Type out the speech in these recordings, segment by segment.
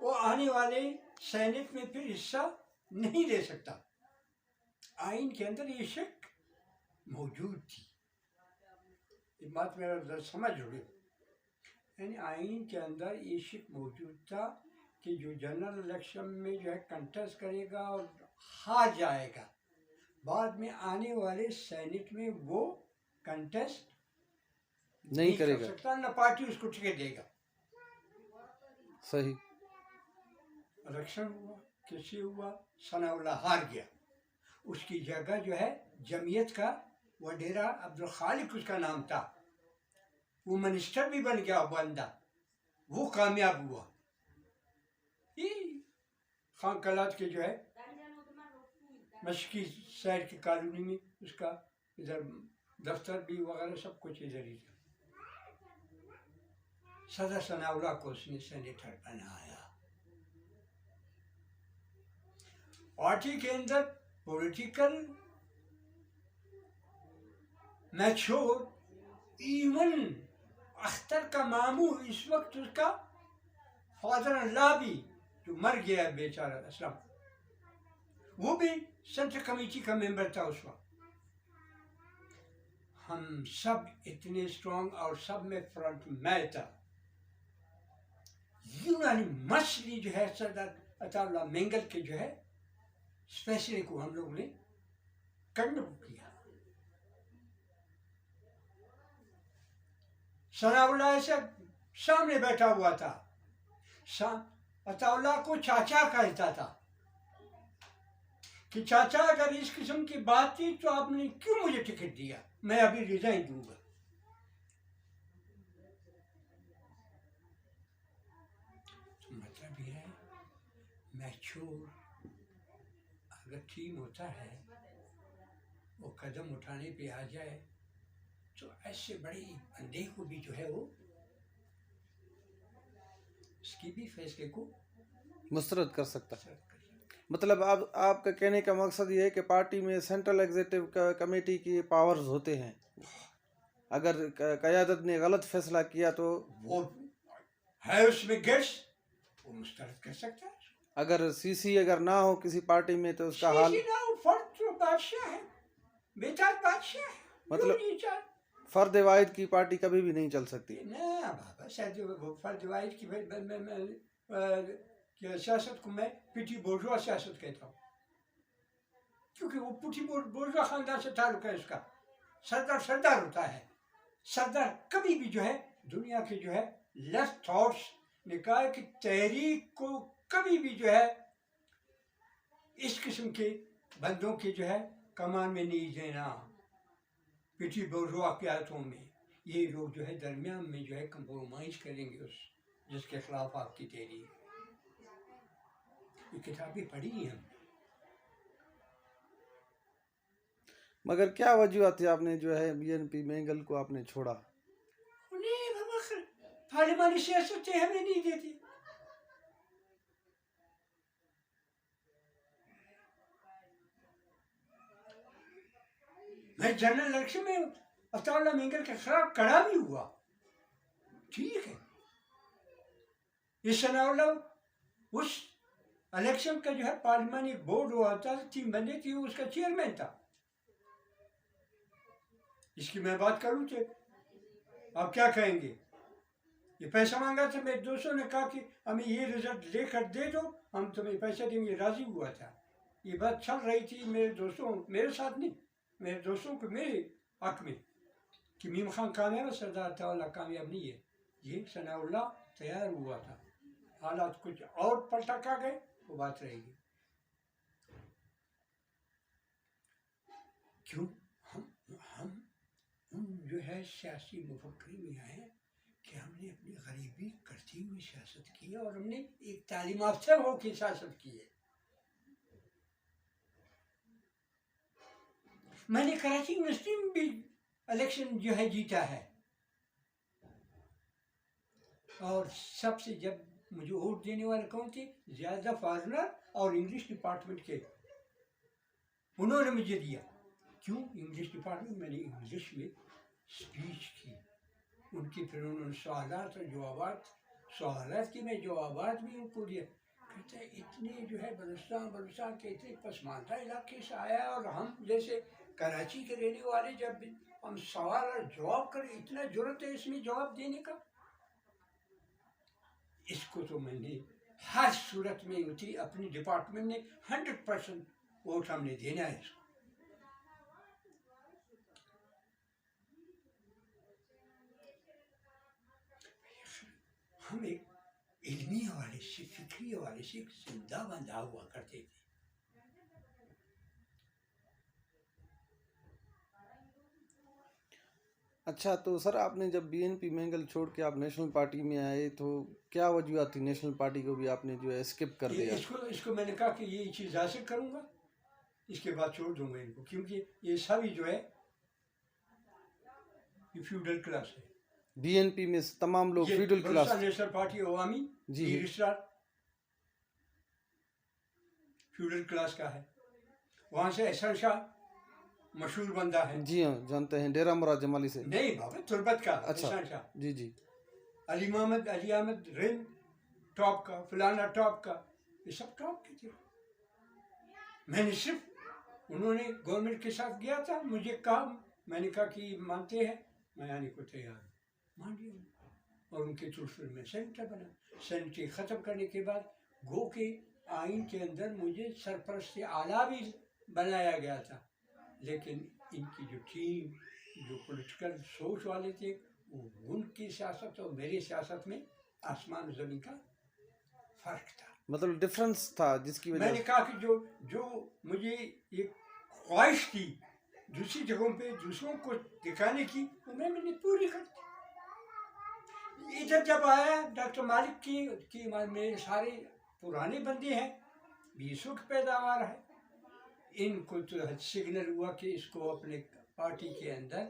वो आने वाले सैनिक में फिर हिस्सा नहीं ले सकता। आइन के अंदर ये शक मौजूद थी। ये बात मेरा समझ लो, यानी आइन के अंदर ये शक मौजूद था कि जो जनरल इलेक्शन में जो है कंटेस्ट करेगा और हार जाएगा, बाद में आने वाले सैनिक में वो कंटेस्ट नहीं कर सकता, न पार्टी उसको टिकट देगा। सही। इलेक्शन हुआ, कैसे हुआ? सनाउल्लाह हार गया, उसकी जगह जो है जमीयत का वडेरा अब्दुल खालिक उसका नाम था, वो मिनिस्टर भी बन गया बंदा, वो कामयाब हुआ। ये खान कलात के जो है मशकी शहर की कॉलोनी में उसका इधर दफ्तर भी वगैरह सब कुछ इधर ही था। सदर सनाउल्लाह को उसने सेनेटर बनाया। पार्टी के अंदर पॉलिटिकल मैच्योर, इवन अख्तर का मामू इस वक्त उसका फादर अल्लाह भी जो मर गया बेचारा असलम, वो भी सेंट्रल कमेटी का मेंबर था उस वक्त। हम सब इतने स्ट्रॉन्ग और सब में फ्रंट में था। यूनानी मसली जो है सरदार अताउल्लाह मेंगल के जो है फैसले को हम लोग ने कंडेम किया। सनाउल्लाह ऐसा सामने बैठा हुआ था, अताउल्लाह को चाचा कहता था कि चाचा अगर इस किस्म की बात थी तो आपने क्यों मुझे टिकट दिया, मैं अभी रिजाइन दूंगा। तो मतलब ये है मैच्योर अगर टीम होता है, वो कदम उठाने पे आ जाए तो ऐसे बड़े बंदे को भी जो है वो उसकी भी फैसले को मुस्तरद कर सकता है। मतलब आपका कहने का मकसद ये है कि पार्टी में सेंट्रल एग्जीक्यूटिव कमेटी की पावर्स होते हैं, अगर क़यादत ने गलत फैसला किया तो वो है उसमें गेट्स वो मुस्तरद कर सकता है। अगर सीसी अगर ना हो किसी पार्टी में तो उसका हाल ना हो, फर्द तो बादशाह है, बेताज बादशाह है। मतलब फर्द वाहिद की पार्टी कभी भी नहीं चल सकती ना बाबा। शायद फर्द वाहिद की सियासत को मैं पिटी बोर्जुआ सियासत कहता हूँ, क्योंकि वो पिटी बोर्जुआ खानदान से ताल्लुक है उसका। सरदार सरदार होता है। सरदार कभी भी जो है दुनिया के जो है लेफ्ट थॉट्स ने कहा कि तहरीक को कभी भी जो है इस किस्म के बंदों के जो है कमान में नहीं देना। पिटी बोर्जुआ की आयतों में ये लोग जो है दरमियान में जो है कंप्रोमाइज करेंगे उस जिसके खिलाफ आपकी तहरीक। ये किताबें पढ़ी हैं हमने। मगर क्या वजूहत थी आपने जो है बीएनपी मेंगल को आपने छोड़ा? उन्हें पार्लिमानी सियासतें हमें नहीं देती। मैं जनरल इलेक्शन में अताउल्लाह मेंगल के खिलाफ खड़ा भी हुआ, ठीक है। ये सनाउल्लाह उस इलेक्शन का जो है पार्लिमानी बोर्ड हुआ था, 3 बंदे थी, उसका चेयरमैन था। इसकी मैं बात करूं तो आप क्या कहेंगे? ये पैसा मांगा था, मेरे दोस्तों ने कहा कि हमें ये रिजल्ट लेकर दे दो, हम तुम्हें पैसा देंगे, राजी हुआ था। ये बात चल रही थी मेरे दोस्तों, मेरे साथ नहीं, मेरे दोस्तों को मेरे हक में कि मीम खान कामयाब है, सरदार अताउल्लाह कामयाब नहीं है। ये सनाउल्लाह तैयार हुआ था, हालात कुछ और पलटा आ गए, वो बात रहेगी। क्यों हम जो है सियासी मुफक्करी में आए कि हमने अपनी गरीबी करती हुई सियासत की है और हमने एक तालीम याफ्ता होकर सियासत की है। मैंने कराची यूनिवर्सिटी में भी इलेक्शन जो है जीता है, और सबसे जब मुझे वोट देने वाले कौन थे? ज़्यादा फॉरनर और इंग्लिश डिपार्टमेंट के, उन्होंने मुझे दिया। क्यों? इंग्लिश डिपार्टमेंट, मैंने इंग्लिश में स्पीच की उनकी, फिर उन्होंने सवालात और जवाबात सवालात की मैं जवाबात भी उनको दिया। कहते हैं इतने जो है बलूचिस्तान के इतने पसमानदा इलाके से आया और हम जैसे कराची के रहने वाले जब भी हम सवाल और जवाब करें, इतना जरूरत है इसमें जवाब देने का। इसको तो मैंने हर सूरत में उठी अपनी डिपार्टमेंट ने 100% वोट हमने देना है इसको। हम एक इल्मी हवाले से, फिक्री हवाले से एक जिंदा बंधा हुआ करते थे। अच्छा, तो सर आपने जब बीएनपी मैंगल छोड़ के आप नेशनल पार्टी में आए तो क्या वजूहत थी, नेशनल पार्टी को भी आपने जो है स्किप कर दिया? इसको मैंने कहा कि ये चीज़ हासिल करूँगा, इसके बाद छोड़ दूंगा इनको, क्योंकि ये सभी जो है ये फ्यूडल क्लास है। बीएनपी में तमाम लोग फ्यूडल क्लास। नेशनल पार्टी अवामी जी फ्यूडल क्लास का है। वहाँ से एहसन शाह मशहूर बंदा है। जी हाँ, जानते हैं, डेरा मुराद जमाली से। नहीं बाबा, तुर्बत का। अच्छा, एहसन शाह। जी जी। अली अहमद रिंद टॉप का, फलाना टॉप का, ये सब टॉप के थे। मैंने सिर्फ, उन्होंने गवर्नमेंट के साथ गया था, मुझे कहा, मैंने कहा कि मानते हैं, मैं आने को तैयार, मान लिया। और उनके थ्रू फिर मैं सेनेटर बना। सेनेटरी ख़त्म करने के बाद गो के आइन के अंदर मुझे सरपरस्त आला भी बनाया गया था, लेकिन इनकी जो टीम, जो पॉलिटिकल सोच वाले थे, वो उनकी सियासत और मेरी सियासत में आसमान ज़मीन का फ़र्क था। मतलब डिफरेंस था, जिसकी वजह मैंने कहा कि जो मुझे ये ख्वाहिश थी दूसरी जगहों पे दूसरों को दिखाने की, वो मैंने पूरी कर दी। इधर जब आया डॉक्टर मालिक की मेरे सारे पुराने बंदे हैं, 20 की पैदावार है, इनको तो सिग्नल हुआ कि इसको अपने पार्टी के अंदर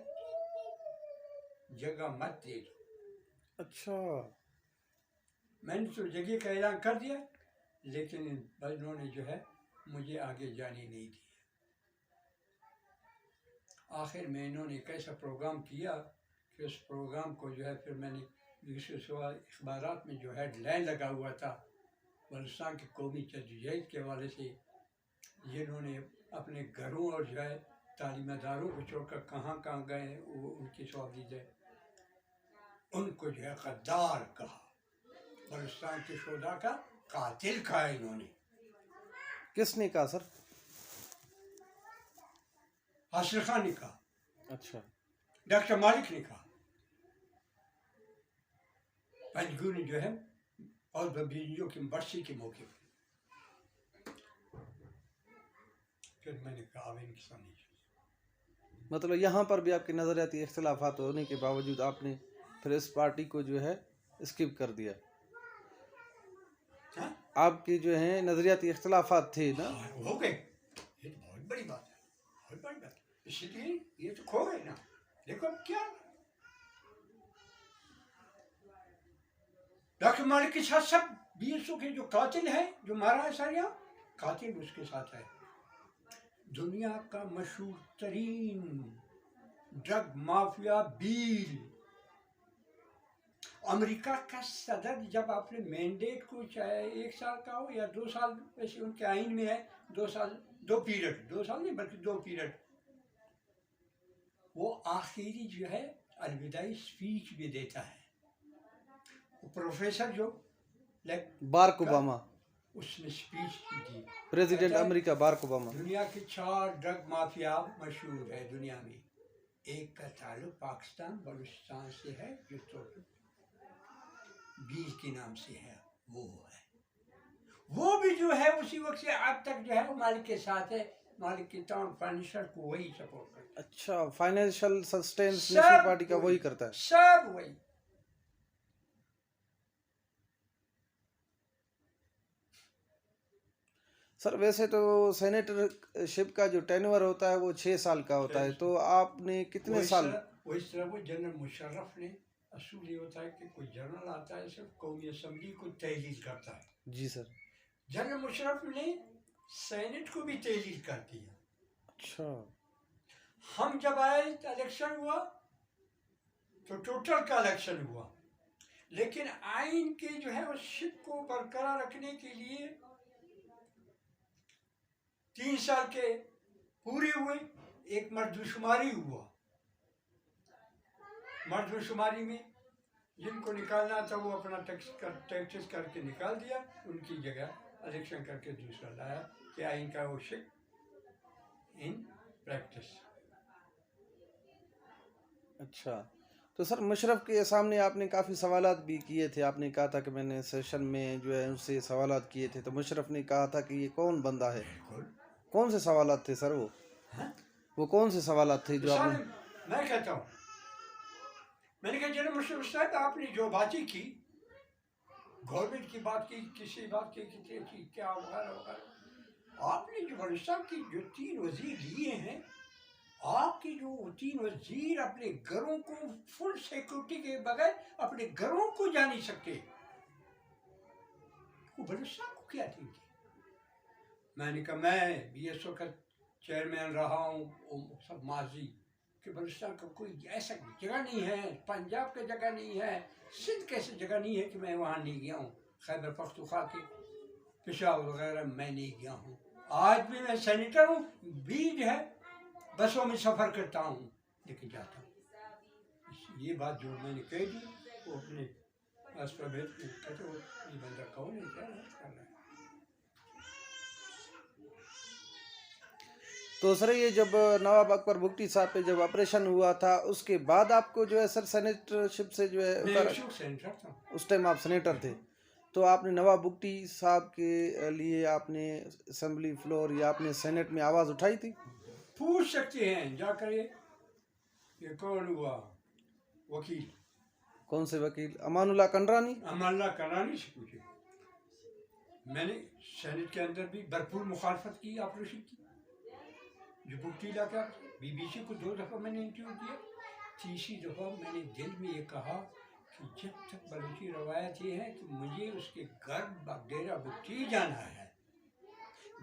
जगह मत दे दो। अच्छा, मैंने तो जगह का ऐलान कर दिया, लेकिन इन बजनों ने जो है मुझे आगे जाने नहीं दिया। आखिर में इन्होंने एक ऐसा प्रोग्राम किया कि उस प्रोग्राम को जो है फिर मैंने अखबारात में जो हेडलाइन लगा हुआ था, बलूचिस्तान की कौमी जदोजहद के हवाले से, जिन्होंने अपने घरों और जो है तालीमदारों को छोड़कर कहाँ कहाँ गए, वो उनकी सवाल है, उनको जो है गद्दार कहा, बलूचिस्तान के शोधा का कातिल कहा इन्होंने। किसने कहा सर? हासिल खान ने कहा। अच्छा, डॉक्टर मालिक ने कहा, पंजगू ने जो है, और बबीनियों की बरसी के मौके पर। फिर मैंने कहा इनकी सामने, मतलब यहाँ पर भी आपके नज़रियाती इख्तिलाफात होने के बावजूद आपने फिर इस पार्टी को जो है स्किप कर दिया। हाँ? आपके जो है नज़रियाती इख्तिलाफात थे ना, हो गए। ये तो बहुत बड़ी बात है, बहुत बड़ी बात। इसलिए ये तो खो गए ना। देखो अब क्या, डॉक्टर मालिक के साथ सब 20 के जो कातिल है, जो मारा है सारिया, कातिल उसके साथ है। दुनिया का मशहूर तरीन ड्रग माफिया बिल, अमेरिका का सदर, जब आपने मैंडेट को चाहे 1 साल का हो या 2 साल, वैसे उनके आइन में है 2 साल, 2 पीरियड, 2 साल नहीं बल्कि 2 पीरियड, वो आखिरी जो है अलविदाई स्पीच भी देता है। प्रोफेसर जो बाराक ओबामा, उसने स्पीच दी, प्रेसिडेंट अमेरिका बाराक ओबामा। दुनिया के 4 ड्रग माफिया मशहूर है दुनिया में, एक का ताल्लुक पाकिस्तान बलूचिस्तान से है, जो तो बीज के नाम से है, वो है, वो भी जो है उसी वक्त से अब तक जो है वो मालिक के साथ है। मालिक के तमाम फाइनेंशियल को वही सपोर्ट करता है। अच्छा, फाइनेंशियल सस्टेंस नेशनल पार्टी का वही करता है, सब वही। सर वैसे तो सेनेटरशिप का जो टेन्योर होता है वो 6 साल का होता है, तो आपने कितने साल? वो इस तरह वो जनरल मुशर्रफ ने, असूल ये होता है कि कोई जनरल आता है सिर्फ कौमी असम्बली को तहलील करता है। जी सर। जनरल मुशर्रफ ने सेनेट को भी तहलील कर दिया। अच्छा, हम जब आए इलेक्शन हुआ तो टोटल का इलेक्शन हुआ, लेकिन आइन के जो है उस शिक को बरकरार रखने के लिए 3 साल के पूरे हुए, एक मर्दशुमारी हुआ। मर्दशुमारी में जिनको निकालना था वो अपना टैक्सेस करके निकाल दिया, उनकी जगह इलेक्शन करके दूसरा लाया कि आइन का वो शिक इन प्रैक्टिस। अच्छा, तो सर मुशर्रफ के सामने आपने काफ़ी सवालात भी किए थे। आपने कहा था कि मैंने सेशन में जो है उनसे सवालात किए थे, तो मुशर्रफ ने कहा था कि ये कौन बंदा है। बिल्कुल। कौन से सवालात थे सर वो? हाँ? वो कौन से सवालात थे जो आपने? मैं कहता हूँ, मैंने कहा जनाब मुशर्रफ साहब आपने जो बातें की, गवर्नमेंट की बात की, किसी बात की क्या वगैरह वगैरह, आपने जो बलूचिस्तान की जो 3 वजीर लिए हैं, आपके जो 3 वजीर अपने घरों को फुल सिक्योरिटी के बगैर अपने घरों को जा नहीं सकते, वो बलूचिस्तान को क्या देंगे? मैंने कहा मैं भी इस वक्त चेयरमैन रहा हूँ सब माजी कि बलूचिस्तान का कोई ऐसा जगह नहीं है, पंजाब की जगह नहीं है, सिंध कैसी जगह नहीं है कि मैं वहाँ नहीं गया हूँ। खैबर पख्तूनख्वा के पेशावर वगैरह मैं नहीं गया हूँ। आज भी मैं सेनेटर हूँ, भी जो है बसों में सफ़र करता हूँ, लेकिन जाता हूँ। ये बात जो मैंने कह दी वो अपने पास पर भेज के कहते हो ये बंदा कौन है, क्या कर रहा है। तो सर ये जब नवाब अकबर भुट्टी साहब पे जब ऑपरेशन हुआ था उसके बाद आपको जो है सर सेनेटरशिप से जो है मैं सेनेटर था उस टाइम आप सेनेटर थे, तो आपने नवाब भुट्टी साहब के लिए आपने असेंबली फ्लोर या आपने सेनेट में आवाज़ उठाई थी? पूछ सकते हैं जाकर ये कौन हुआ वकील, कौन से वकील? अमानुल्लाह कंडरानी? अमानुल्लाह कंडरानी से पूछे। मैंने सेनेट के अंदर भी भरपूर मुखालफत की ऑपरेशन की, जो भुट्टी लाकर BBC को 2 दफ़ा मैंने इंटरव्यू किया। तीसरी दफ़ा मैंने दिल में ये कहा कि जब तक बलूची रवायत ये है कि मुझे उसके घर डेरा भुट्टी जाना है,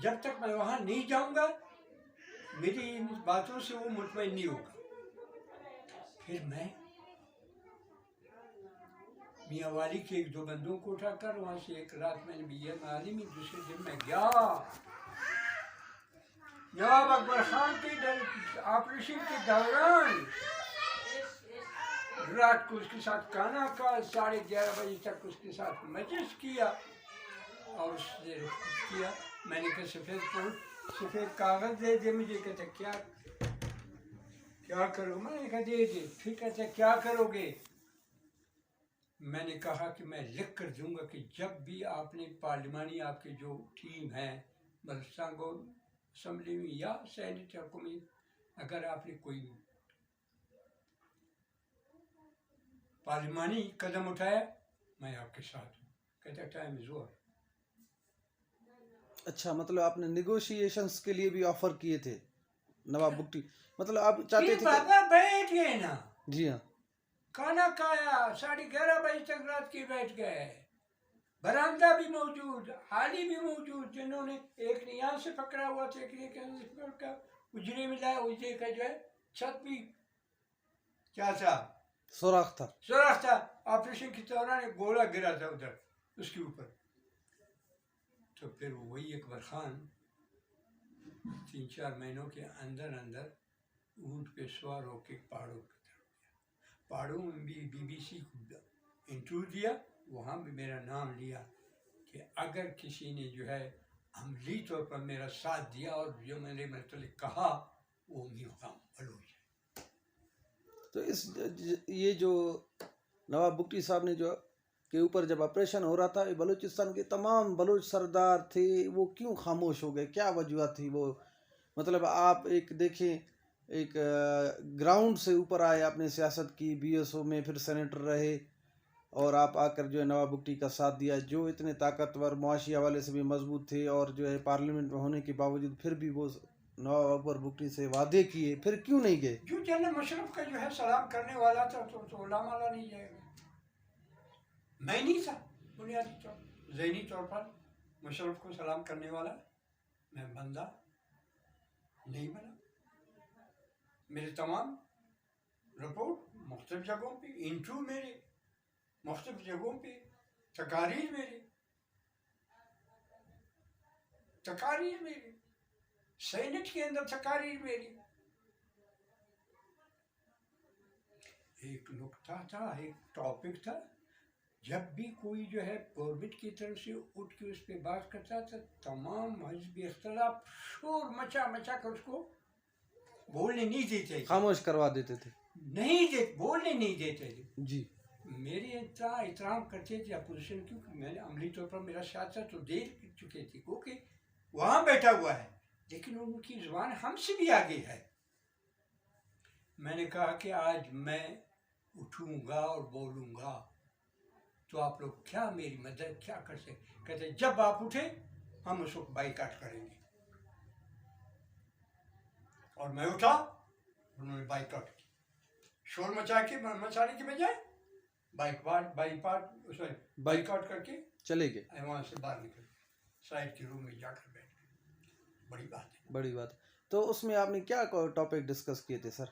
जब तक मैं वहाँ नहीं जाऊँगा मेरी इन बातों से वो मुतमईन नहीं होगा। फिर मैं मियाँ वाली के 1-2 बंदों को उठाकर वहाँ से एक रात मैंने मियाँ वाली में, दूसरे दिन मैं गया नवाब अकबर खान के ऑपरेशन के दौरान रात को उसके साथ खाना खा, 11:30 बजे तक उसके साथ मजलिस किया और उसने किया। मैंने कहा सफ़ेद कागज़ दे दे मुझे। कहते क्या करो? मैंने कहा दे दे। फिर कहते क्या करोगे? मैंने कहा कि मैं लिख कर दूंगा कि जब भी आपने पार्लिमानी आपके जो टीम है बलूचिस्तान को असम्बली में या सेनेट को में अगर आपने कोई पार्लिमानी कदम उठाया मैं आपके साथ हूँ। कहता टाइम इज ओवर। अच्छा, मतलब आपने नेगोशिएशंस के लिए भी ऑफर किए थे नवाब भुट्टी, मतलब आप चाहते थे बाबा बैठ गए ना। जी हाँ, खाना खाया, 11:30 बजे तक रात के बैठ गए। बरामदा भी मौजूद, हाली भी मौजूद, जिन्होंने एक ने यहाँ से पकड़ा हुआ था, एक ने का उजरे में लाया, उजरे का जो है छत भी क्या था, सुराख था। ऑपरेशन के दौरान गोला गिरा था उधर उसके ऊपर। तो फिर वही अकबर खान 3-4 महीनों के अंदर अंदर ऊँट पे सवार होके पहाड़ों की तरफ गया। पहाड़ों में भी BBC को इंटरव्यू दिया, वहाँ भी मेरा नाम लिया कि अगर किसी ने जो है अमली तौर पर मेरा साथ दिया और जो मैंने मतलब कहा वो मेरा काम बलूच है। तो ये जो नवाब भुट्टी साहब ने जो के ऊपर जब ऑपरेशन हो रहा था, बलूचिस्तान के तमाम बलूच सरदार थे, वो क्यों खामोश हो गए? क्या वजह थी वो? मतलब आप एक देखें, एक ग्राउंड से ऊपर आए, आपने सियासत की, BSO में फिर सेनेटर रहे और आप आकर जो है नवाब भुट्टी का साथ दिया, जो इतने ताकतवर मुआशी हवाले से भी मजबूत थे और जो है पार्लियामेंट में होने के बावजूद फिर भी वो नवाब अकबर भुट्टी से वादे किए, फिर क्यों नहीं गए? जो जनरल मुशर्रफ का जो है सलाम करने वाला था तो उलामाला नहीं जाएगा। मैं नहीं था बुनियादी तौर ज़हनी तौर पर मुशर्रफ को सलाम करने वाला, मैं बंदा नहीं बना। मेरे तमाम रिपोर्ट मुख्तलिफ जगहों पे इंटरव्यू मेरे मुख्तलिफ जगहों पे तकारीर मेरी सेनेट के अंदर तकारीर मेरी। एक नुक्ता था, एक टॉपिक था, जब भी कोई जो है गवर्नमेंट की तरफ से उठ के उस पर बात करता था, तमाम मजहबी इख्तलाफ शोर मचा मचा कर उसको बोलने नहीं देते थे, खामोश करवा देते थे, बोलने नहीं देते थे जी। मेरे इतना एहतराम करते थे अपोजिशन, क्योंकि मैंने अमली तौर पर मेरा साथ तो देर चुके थे, क्योंकि वहाँ बैठा हुआ है, लेकिन उनकी जुबान हमसे भी आगे है। मैंने कहा कि आज मैं उठूंगा और बोलूंगा तो आप लोग क्या मेरी मदद क्या कर सकते। कहते जब आप उठे हम उस वक्त बाइकाट करेंगे। और मैं उठा, उन्होंने बाइकाट की, शोर मचाने के बजाय बाइकाट करके चले गए, वहां से बाहर निकल साइड के रूम में जाकर बैठ गए। बड़ी बात है, बड़ी बात। तो उसमें आपने क्या टॉपिक डिस्कस किए थे सर?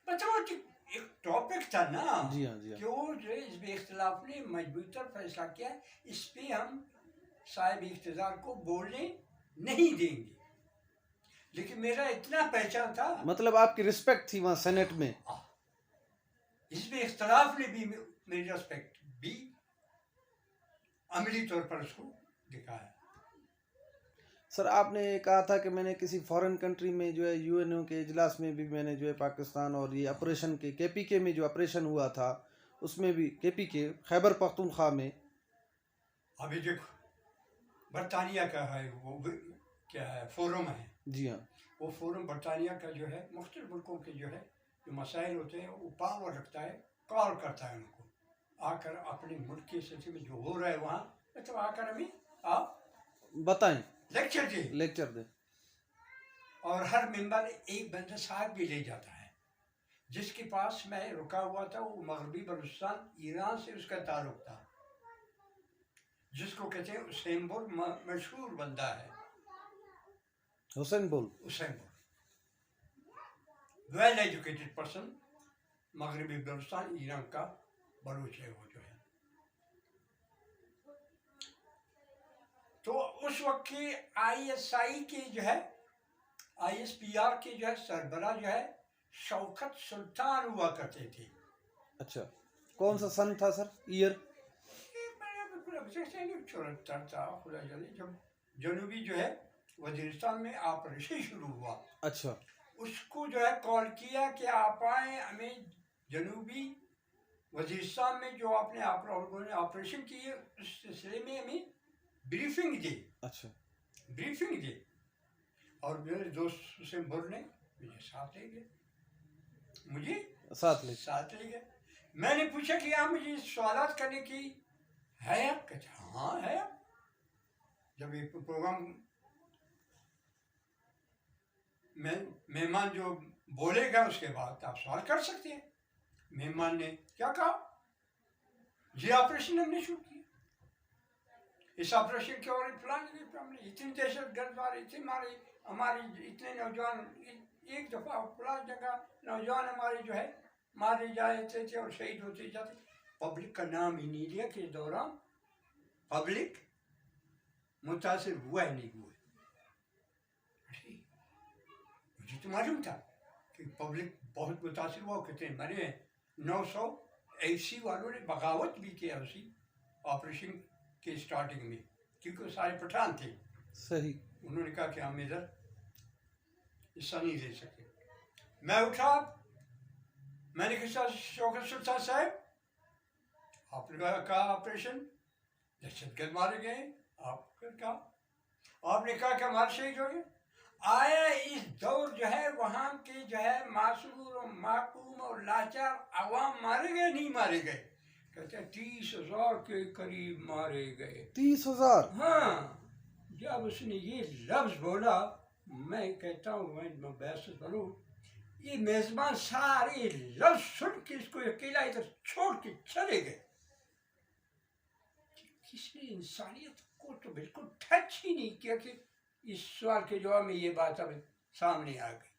बताओ, एक टॉपिक था ना। जी हाँ, जी हाँ। कि वो जो है इस इख्तिलाफ ने मजबूतर फैसला किया, इस पे हम साहिब इख्तिदार को बोलने नहीं देंगे। लेकिन मेरा इतना पहचान था, मतलब आपकी रिस्पेक्ट थी वहाँ सेनेट में। इस पे इख्तिलाफ ने भी मेरी रिस्पेक्ट भी अमली तौर पर उसको दिखाया। सर आपने कहा था कि मैंने किसी फॉरेन कंट्री में जो है यूएनओ के इजलास में भी मैंने जो है पाकिस्तान और ये ऑपरेशन के केपीके में जो ऑपरेशन हुआ था उसमें भी, केपीके खैबर पख्तूनख्वा में, अभी देखो बरतानिया का है वो क्या है, फोरम है। जी हाँ। वो फोरम बरतानिया का जो है मुख्तलिफ मुल्कों के जो है जो मसाइल होते हैं वो पावर रखता है, कॉल करता है उनको आकर अपने मुल्क के सिलसिले में जो हो रहा है वहाँ, तो आकर हमें आप बताएं, लेक्चर दे। और हर मेंबर एक बंदा साहब भी ले जाता है। जिसके पास मैं रुका हुआ था वो मगरबी बलूचिस्तान ईरान से उसका ताल्लुक था, जिसको कहते हैं हुसैन बुल, मशहूर बंदा है हुसैन बुल, वेल एजुकेटेड पर्सन, मगरबी बलूचिस्तान ईरान का बलूच है वो जो है। तो उस वक्त की ISI के जो है ISPR के जो है सरबरा जो है शौकत सुल्तान हुआ करते थे। अच्छा, कौन सा सन था सर, ईयर? 74 था खुदा जाने, जब जनूबी जो है वजीरिस्तान में ऑपरेशन शुरू हुआ। अच्छा, उसको जो है कॉल किया कि आप आए, हमें जनूबी वजीरिस्तान में जो आपने ऑपरेशन किए उस सिलसिले में हमें ब्रीफिंग दी। अच्छा, ब्रीफिंग दी। और मेरे दोस्त हुसैन बुल ने मुझे साथ ले गए, साथ ले गए। मैंने पूछा कि आप मुझे सवाल करने की है? कहते हाँ है। जब ये प्रोग्राम में मेहमान जो बोलेगा उसके बाद आप सवाल कर सकते हैं। मेहमान ने क्या कहा? ये ऑपरेशन हमने शुरू किया, इस ऑपरेशन के और प्लान हमने इतनी दहशतगर्द मारे, इतने मारे, हमारे इतने नौजवान, एक दफ़ा प्लान जगह नौजवान हमारे जो है मारे जाते थे और शहीद होते जाते। पब्लिक का नाम ही नहीं लिया के दौरान पब्लिक मुतासिर हुआ है नहीं हुआ। मुझे तो मालूम था कि पब्लिक बहुत मुतासिर हुआ, कितने मरे हैं। 980 वालों ने बगावत भी किया उसी ऑपरेशन के स्टार्टिंग में, क्योंकि वो सारे पठान थे। सही। उन्होंने कहा कि हम इधर हिस्सा नहीं ले सके। मैं उठा, मैंने कहा शौकत सुल्तान साहब, आपने कहा ऑपरेशन दहशतगर्द मारे गए, आपने कहा कि हमारे शहीद हो गए। आया इस दौर जो है वहाँ के जो है मासूर और माकूम और लाचार अवाम मारे गए नहीं मारे गए? कहते 30,000 के करीब मारे गए। 30,000? हाँ। जब उसने ये लफ्ज बोला, मैं कहता हूँ मैं बैसत बनूँ, ये मेजबान सारे लफ्ज सुन के इसको अकेला इधर छोड़ के चले गए। किसी इंसानियत को तो बिल्कुल टच ही नहीं किया कि इस सवाल के जवाब में ये बात अब सामने आ गई।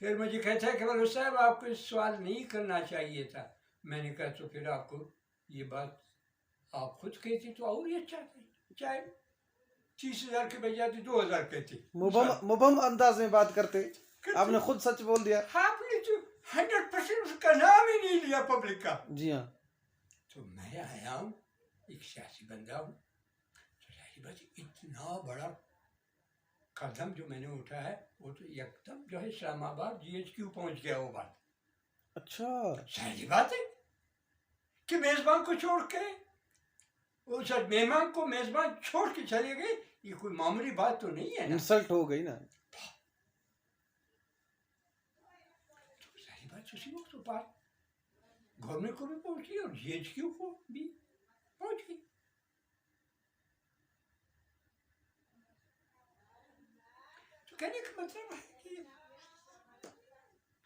फिर मुझे कहता है कि बोलो साहब आपको इस सवाल नहीं करना चाहिए था। मैंने कहा तो फिर आपको ये बात आप खुद कहती तो और ही अच्छा था, चाहे 30,000 के बजाय 2,000 कहती। मुबम अंदाज में बात करते, आपने खुद सच बोल दिया। आपने तो 100% उसका नाम ही नहीं लिया पब्लिक का। जी हाँ। तो मैं आया हूँ, एक सियासी बंदा हूँ, तो जाहिर बात है इतना बड़ा कदम जो मैंने उठाया है वो तो एकदम जो है इस्लामाबाद GHQ पहुंच गया वो बात। अच्छा, सही बात है कि मेजबान को छोड़ के वो सर मेहमान को मेजबान छोड़ के चले गए, ये कोई मामूली बात तो नहीं है ना। इंसल्ट हो गई ना। तो सही बात उसी वक्त तो बात गवर्नमेंट को भी पहुंची और GHQ को भी पहुंच गई। तो कहने का मतलब है कि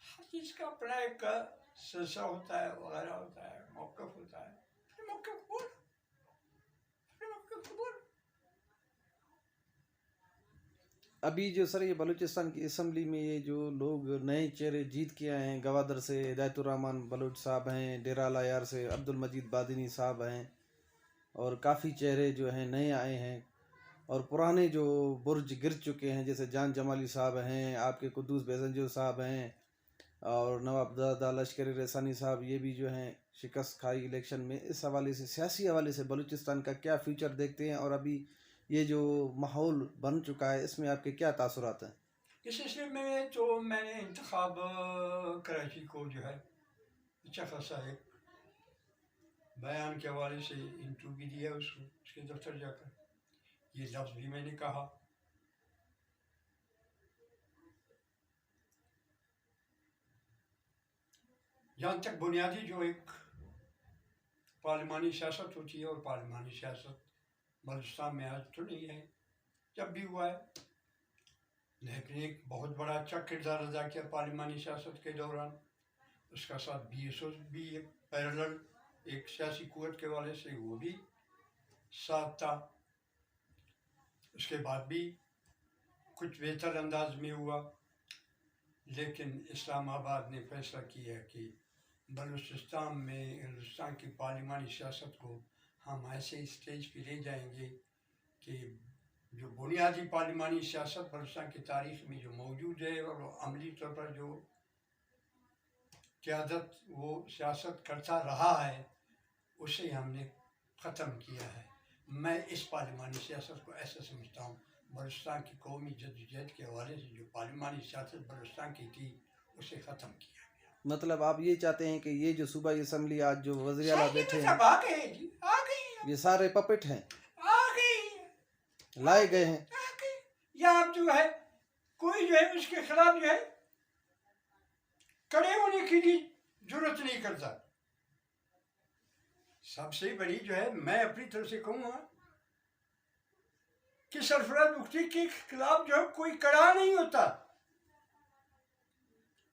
हर चीज का अपना एक सिलसिला होता है, वगैरह होता है, मौक़िफ़ होता है। अपने मौक़िफ़ को बोलो, अपने मौक़िफ़ को बोलो। अभी जो सर ये बलूचिस्तान की असम्बली में ये जो लोग नए चेहरे जीत के आए हैं, गवादर से हिदायतुर रहमान बलूच साहब हैं, डेरा लायार से अब्दुल मजीद बादिनी साहब हैं, और काफ़ी चेहरे जो हैं नए आए हैं, और पुराने जो बुर्ज गिर चुके हैं जैसे जान जमाली साहब हैं, आपके कुद्दूस बेजंजो साहब हैं, और नवाबजादा लश्करी रसानी साहब, ये भी जो हैं शिकस्त खाई इलेक्शन में। इस हवाले से, सियासी हवाले से बलूचिस्तान का क्या फ्यूचर देखते हैं, और अभी ये जो माहौल बन चुका है इसमें आपके क्या तासुरात हैं? इस सिलसिले में तो मैंने इंतखाब कराची को जो है अच्छा खासा एक बयान के हवाले से इंटरव्यू भी दिया उसको, उसके दफ्तर जाकर ये लफ्ज़ भी मैंने कहा। जहाँ तक बुनियादी जो एक पार्लिमानी सियासत होती है, और पार्लिमानी सियासत बलूचिस्तान में आज तो नहीं है, जब भी हुआ है, लेकिन एक बहुत बड़ा अच्छा किरदार अदा किया पार्लिमानी सियासत के दौरान। उसका साथ BSO भी एक पैरेलल एक सियासी कुव्वत के वाले से वो भी साथ था। उसके बाद भी कुछ बेहतर अंदाज में हुआ, लेकिन इस्लामाबाद ने फैसला किया कि बलूचिस्तान में हिंदुस्तान की पार्लिमानी सियासत को हम ऐसे स्टेज पे ले जाएंगे कि जो बुनियादी पार्लिमानी सियासत बलूचिस्तान की तारीख में जो मौजूद है और वो अमली तौर पर जो क़यादत वो सियासत करता रहा है, उसे हमने ख़त्म किया है। मैं इस पार्लिमानी सियासत को ऐसा समझता हूँ, बलूचिस्तान की कौमी जद्दोजहद के हवाले से जो पार्लिमानी सियासत बलूचिस्तान की थी उसे ख़त्म किया गया। मतलब आप ये चाहते हैं कि ये जो सूबाई असम्बली आज जो वज़ीर आला बैठे हैं, आ गए जी, आ गए, ये सारे पपेट हैं, आ गए, लाए गए हैं। आ गए। या अब जो है कोई जो है उसके खिलाफ जो है खड़े होने की भी जरूरत नहीं करता। सबसे बड़ी जो है मैं अपनी तरफ से कहूँगा कि सरफराज मुफ्ती के खिलाफ जो है कोई कड़ा नहीं होता।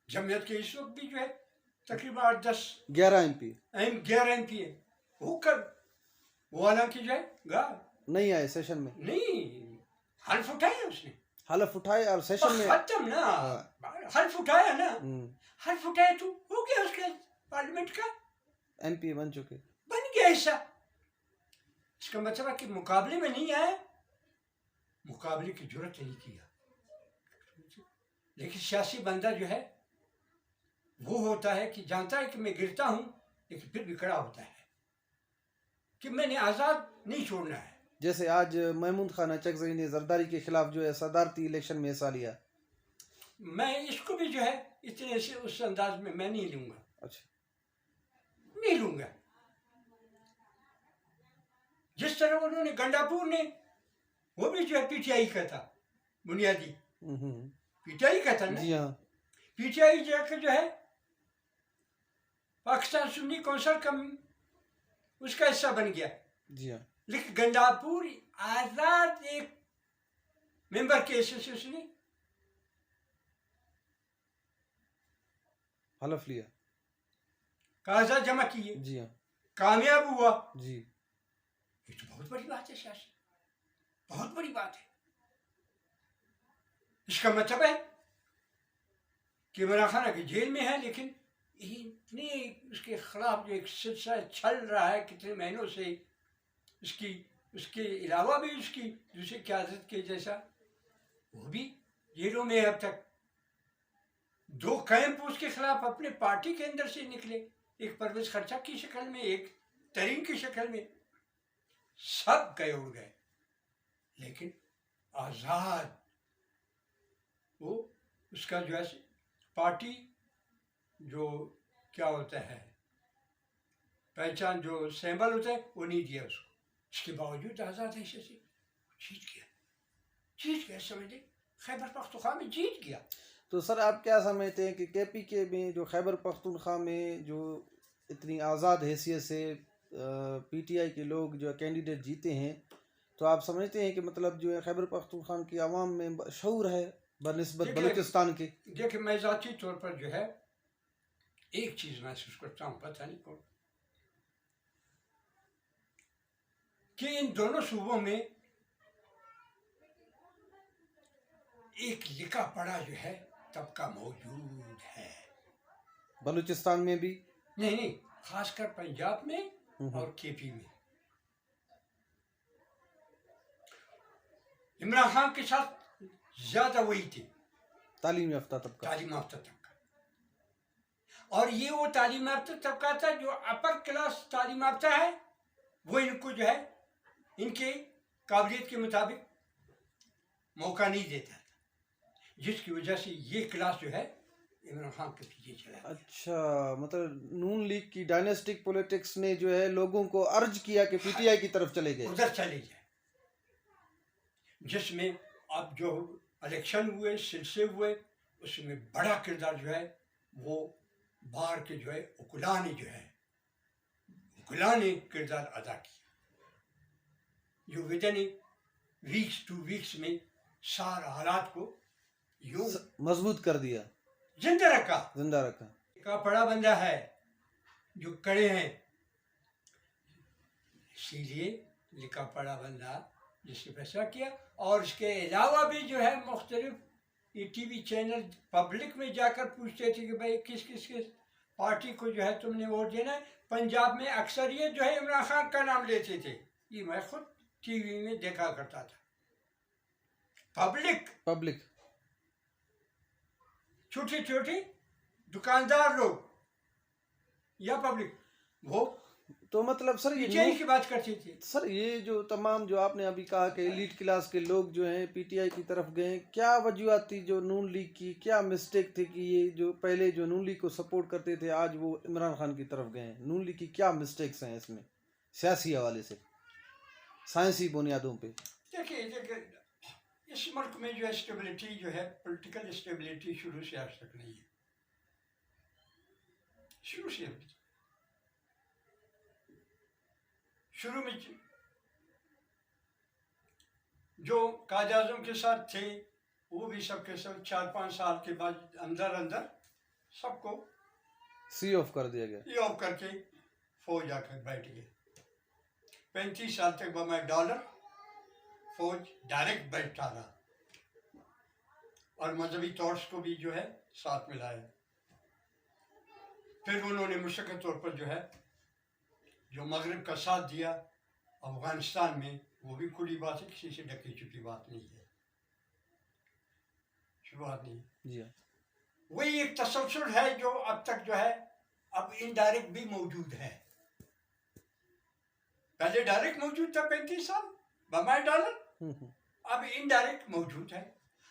जमयत के इस वक्त भी जो है तकरीबन 8-10 11 MP है, वो कर वो हालांकि जो है नहीं आए सेशन में, नहीं हल्फ उठाया उसने, हलफ उठाए और सेशन में खत्म ना, हल्फ उठाया ना, हल्फ उठाया तो हो गया, उसके पार्लियामेंट का MP बन चुके, बन गया हिस्सा। इसका मतलब है कि मुकाबले में नहीं आया, मुकाबले की जरूरत नहीं किया। लेकिन सियासी बंदा जो है वो होता है कि जानता है कि मैं गिरता हूं, लेकिन फिर भी खड़ा होता है कि मैंने आज़ाद नहीं छोड़ना है। जैसे आज महमूद खान चकजई ने जरदारी के खिलाफ जो है सदारती इलेक्शन में हिस्सा लिया, मैं इसको भी जो है इतने से उस अंदाज में मैं नहीं लूंगा। अच्छा, नहीं लूंगा। जिस तरह उन्होंने गंडापुर ने, वो भी जो है PTI का था, बुनियादी PTI का था ना। जी हाँ, PTI जाकर जो है पाकिस्तान सुन्नी कौंसिल का उसका हिस्सा बन गया। जी हाँ, लेकिन गंडापुर आजाद एक मेंबर के हिस्से से उसने हलफ लिया, कागजात जमा किए, जी हाँ, कामयाब हुआ जी, ये तो बहुत बड़ी बात है शासन, बहुत बड़ी बात है। इसका मतलब है कि इमरान खान की जेल में है, लेकिन इतने उसके खिलाफ जो एक सिलसिला चल रहा है कितने महीनों से, उसके अलावा भी उसकी दूसरी क़यादत के जैसा, वो भी जेलों में अब तक। 2 कैंप उसके खिलाफ अपने पार्टी के अंदर से निकले, एक परवेज खर्चक की शक्ल में, एक तरीन की शक्ल में, सब गए उड़ गए। लेकिन आज़ाद वो उसका जो है पार्टी जो क्या होता है पहचान, जो सिंबल होता है, वो नहीं दिया उसको। इसके बावजूद आज़ाद ऐसे से जीत गया समझे, खैबर पख्तूनख्वा में जीत गया। तो सर आप क्या समझते हैं कि केपीके में जो खैबर पख्तूनख्वा में जो इतनी आज़ाद हैसियत से पीटीआई के लोग जो कैंडिडेट जीते हैं, तो आप समझते हैं कि मतलब जो है खैबर पख्तूनख्वा की आवाम में शऊर है बनिस्बत बलूचिस्तान के? देखिए मैं ज़ाती तौर पर जो है एक चीज़ महसूस करता हूँ, पता नहीं कौन, कि इन दोनों सूबों में एक लिखा पढ़ा जो है तबका मौजूद है। बलूचिस्तान में भी? नहीं, खासकर पंजाब में और केपी में। इमरान खान के साथ ज्यादा वही थे, तालीम याफ्ता तबका। और ये वो तालीम याफ्ता तबका था जो अपर क्लास तालीम याफ्ता है, वो इनको जो है इनके काबिलियत के मुताबिक मौका नहीं देता था, जिसकी वजह से ये क्लास जो है इमरान खान के पीछे चला। अच्छा, मतलब नून लीग की डायनेस्टिक पॉलिटिक्स ने जो है लोगों को अर्ज किया कि पीटीआई की तरफ चले गए, उधर चले जाए, जिसमें अब जो इलेक्शन हुए, सिलसिले हुए, उसमें बड़ा किरदार जो है वो बाहर के जो है उकुला ने किरदार अदा किया, जो विदिन वीक्स 2 वीक्स में सारा हालात को यूं मजबूत कर दिया, जिंदा रखा। का बड़ा बंदा है जो कड़े हैं, इसीलिए लिखा पढ़ा बंदा जिसने फैसला किया। और इसके अलावा भी जो है मुख्तलिफ ये टीवी चैनल पब्लिक में जाकर पूछते थे कि भाई किस पार्टी को जो है तुमने वोट देना है। पंजाब में अक्सर ये जो है इमरान खान का नाम लेते थे, ये मैं खुद टीवी में देखा करता था। पब्लिक छोटे दुकानदार लोग या पब्लिक, वो तो मतलब सर ये की बात करती थी। सर ये जो तमाम जो आपने अभी कहा कि एलीट क्लास के लोग जो हैं पीटीआई की तरफ गए, क्या वजूहत थी जो नून लीग की, क्या मिस्टेक थी कि ये जो पहले जो नून लीग को सपोर्ट करते थे आज वो इमरान खान की तरफ गए हैं? नून लीग की क्या मिस्टेक्स हैं इसमें सियासी हवाले से, साइंसी बुनियादों पे? देखिए इस मुल्क में जो है स्टेबिलिटी जो है, पॉलिटिकल स्टेबिलिटी शुरू से आज तक नहीं है, शुरू में जो कायद आज़म के साथ थे वो भी सबके सब 4-5 साल के बाद अंदर सबको सी ऑफ कर दिया गया, ये ऑफ करके फौज आकर बैठ गए। 35 साल तक बगैर डॉलर फौज डायरेक्ट बैठा रहा और मजहबी तौर को भी जो है साथ मिलाया। फिर उन्होंने मुशक्कत तौर पर जो है जो मगरब का साथ दिया अफगानिस्तान में, वो भी खुली बात है, किसी से ढकी छुपी बात नहीं है, शुरुआत नहीं जी। वही एक तसलसल है जो अब तक जो है अब इनडायरेक्ट भी मौजूद है। पहले डायरेक्ट मौजूद था 35 साल बगैर डॉलर, अब इनडायरेक्ट मौजूद है।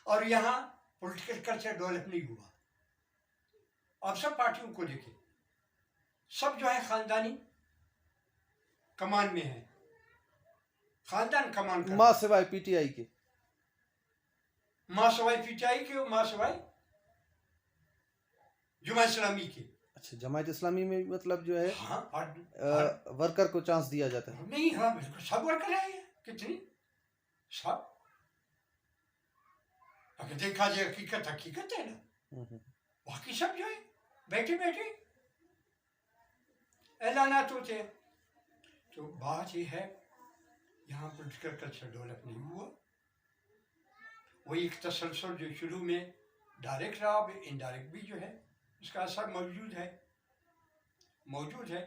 और यहाँ पॉलिटिकल कल्चर डेवलप नहीं हुआ। अब सब पार्टियों को देखें, सब जो है खानदानी कमान में है, खानदान कमान का, मां सिवाय पीटीआई के, मां सिवाय पीटीआई के, मां सिवाय जमात इस्लामी के। अच्छा, जमात इस्लामी में मतलब जो है हाँ, वर्कर को चांस दिया जाता है? नहीं, हाँ बिल्कुल सब वर्कर है, कितनी सब, अगर देखा जाए हकीकत है ना, बाकी सब जो है बैठे ऐलानात होते हैं। तो बात ये है यहाँ पॉलिटिकल कल्चर डेवलप नहीं हुआ। वही एक तसलसल जो शुरू में डायरेक्ट रहा, अब इनडायरेक्ट भी जो है इसका असर मौजूद है। मौजूद है।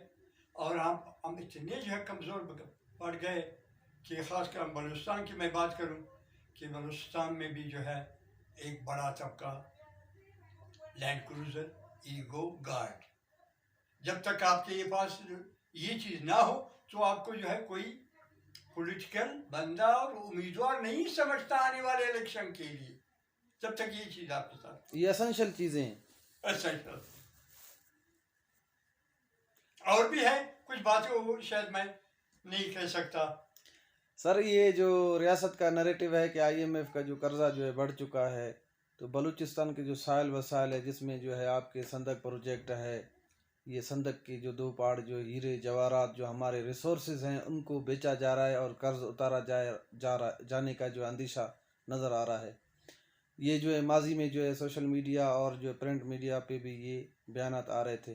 और हम इतने जो है कमज़ोर पड़ गए कि ख़ासकर हम बलूचिस्तान की मैं बात करूं कि बलूचिस्तान में भी जो है एक बड़ा तबका लैंड क्रूज़र, ईगो, गार्ड, जब तक आपके पास ये चीज़ ना हो तो आपको जो है कोई पॉलिटिकल बंदा और उम्मीदवार नहीं समझता आने वाले इलेक्शन के लिए, जब तक ये चीज़ आपके साथ। ये एसेंशियल चीज़ें हैं। एसेंशियल। और भी है कुछ बातें वो शायद मैं नहीं कह सकता। सर ये जो रियासत का नैरेटिव है कि IMF का जो कर्जा जो है बढ़ चुका है, तो बलूचिस्तान के जो साइल वसाइल है जिसमें जो है आपके संदक प्रोजेक्ट है, ये संदक की जो 2 पहाड़ जो हीरे जवाहरात जो हमारे रिसोर्सेज हैं उनको बेचा जा रहा है और कर्ज उतारा जाने का जो अंदेशा नज़र आ रहा है। ये जो है माजी में जो है सोशल मीडिया और जो प्रिंट मीडिया पे भी ये बयानात आ रहे थे।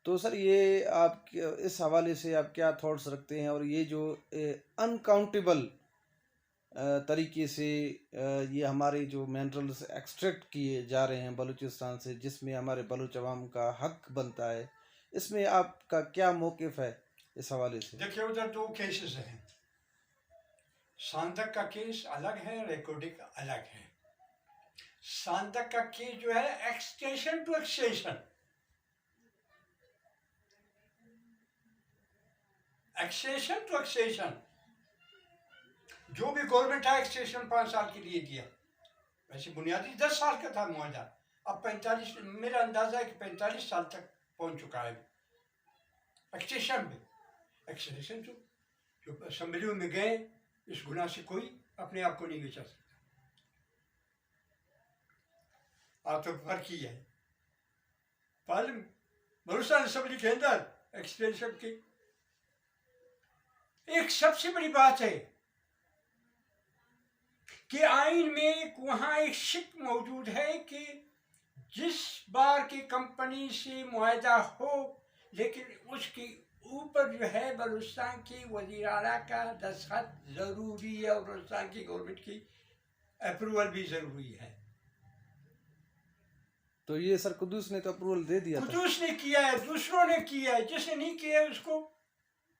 तो सर ये आप इस हवाले से आप क्या थॉट्स रखते हैं, और ये जो अनकाउंटेबल तरीके से ये हमारे जो मिनरल्स एक्सट्रैक्ट किए जा रहे हैं बलूचिस्तान से, जिसमें हमारे बलूच अवाम का हक बनता है, इसमें आपका क्या मौक़िफ़ है इस हवाले से? देखिए उधर 2 केसेस हैं। सांदक का केस अलग है, रेकॉर्डिंग अलग है। सांदक का केस जो है extension to extension, extension to extension, जो भी गवर्नमेंट है एक्सटेंशन 5 साल के लिए दिया। वैसे बुनियादी 10 साल का था मुआहदा, अब 45, मेरा अंदाजा है कि 45 साल तक पहुंच चुका है एक्सटेंशन में। एक्सटेंशन तो जो असेंबली में गए, इस गुनाह से कोई अपने आप को नहीं बचा सकता। आप तो फर्क ही है बलूचिस्तान असेंबली के अंदर एक्सटेंशन की एक सबसे बड़ी बात है कि आइन में वहां एक शिक मौजूद है कि जिस बार की कंपनी से मुआहदा हो, लेकिन उसके ऊपर जो है बलूचिस्तान की वज़ीर आला का दस्तखत ज़रूरी है और बलूचिस्तान की गवर्नमेंट की अप्रूवल भी ज़रूरी है। तो ये सर कुद्दूस ने तो अप्रूवल दे दिया था। कुद्दूस ने किया है, दूसरों ने किया है, जिसने नहीं किया है उसको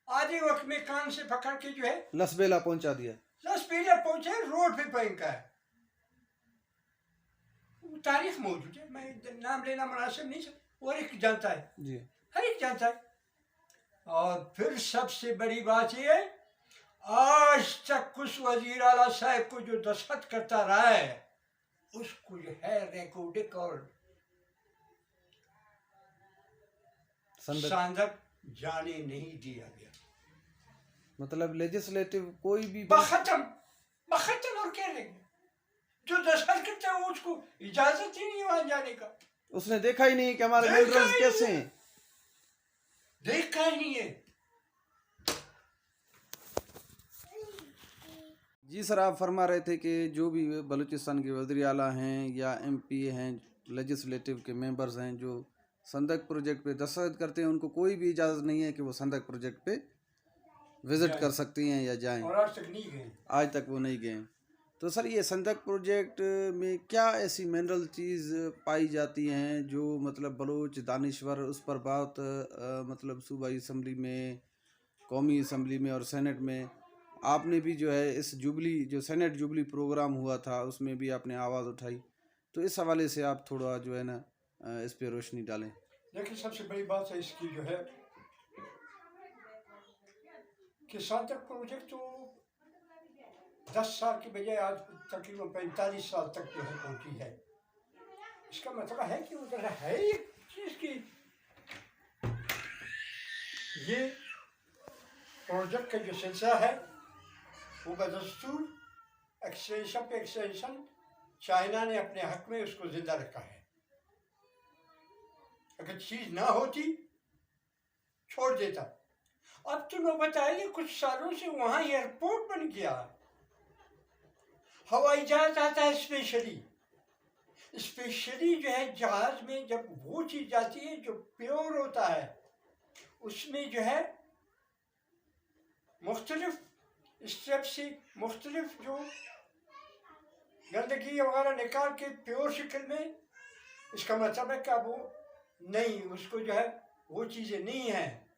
आधे वक्त में कान से पकड़ के जो है लसबेला पहुंचा दिया। लसबेला पहुंचे, रोड पे फेंका है। तारीख मौजूद है, मैं नाम लेना मुनासिब नहीं है, और एक जानता है जी, हर एक जानता है। और फिर सबसे बड़ी बात यह है, आज तक उस वजीर आला साहब को जो दस्तखत करता रहा है उसको जो है रिकॉर्डिंग और सांदक जाने नहीं दिया गया। मतलब लेजिस्लेटिव कोई भी बखतम और कह रहे जो दस्तखत करता है उसको इजाजत ही नहीं वहां जाने का। उसने देखा ही नहीं कि हमारे मिनरल्स कैसे हैं, देखा ही नहीं है। जी सर, आप फरमा रहे थे कि जो भी बलूचिस्तान के वज़ीर आला हैं या MP हैं, लेजिस्लेटिव के मेंबर्स हैं, जो संदक प्रोजेक्ट पे दस्तखत करते हैं, उनको कोई भी इजाज़त नहीं है कि वो संदक प्रोजेक्ट पे विज़िट कर सकती हैं या जाएं। और आज तक नहीं गए। आज तक वो नहीं गए। तो सर ये संदक प्रोजेक्ट में क्या ऐसी मिनरल चीज़ पाई जाती हैं जो मतलब बलूच दानिश्वर उस पर बात मतलब सूबाई असम्बली में, कौमी असम्बली में और सेनेट में आपने भी जो है इस जुबली जो सेनेट जुबली प्रोग्राम हुआ था उसमें भी आपने आवाज़ उठाई, तो इस हवाले से आप थोड़ा जो है ना इस पे रोशनी डालें। देखिए सबसे बड़ी बात है इसकी जो है कि सांदक प्रोजेक्ट तो 10 साल के बजाय आज तकरीबन 45 साल तक जो है पहुंची है। इसका मतलब है कि उधर है एक चीज की ये प्रोजेक्ट का जो सिलसिला है वो बदस्तूर एक्सटेंशन पे एक्सटेंशन चाइना ने अपने हक में उसको जिंदा रखा है। अगर चीज ना होती छोड़ देता। अब तो मैं बताइए कुछ सालों से वहां एयरपोर्ट बन गया, हवाई जहाज आता है स्पेशली जो है जहाज में जब वो चीज जाती है जो प्योर होता है उसमें जो है मुख्तलिफ स्टेप से मुख्तलिफ जो गंदगी वगैरह निकाल के प्योर शक्ल में, इसका मतलब है कि वो नहीं उसको जो है वो चीज़ें नहीं हैं।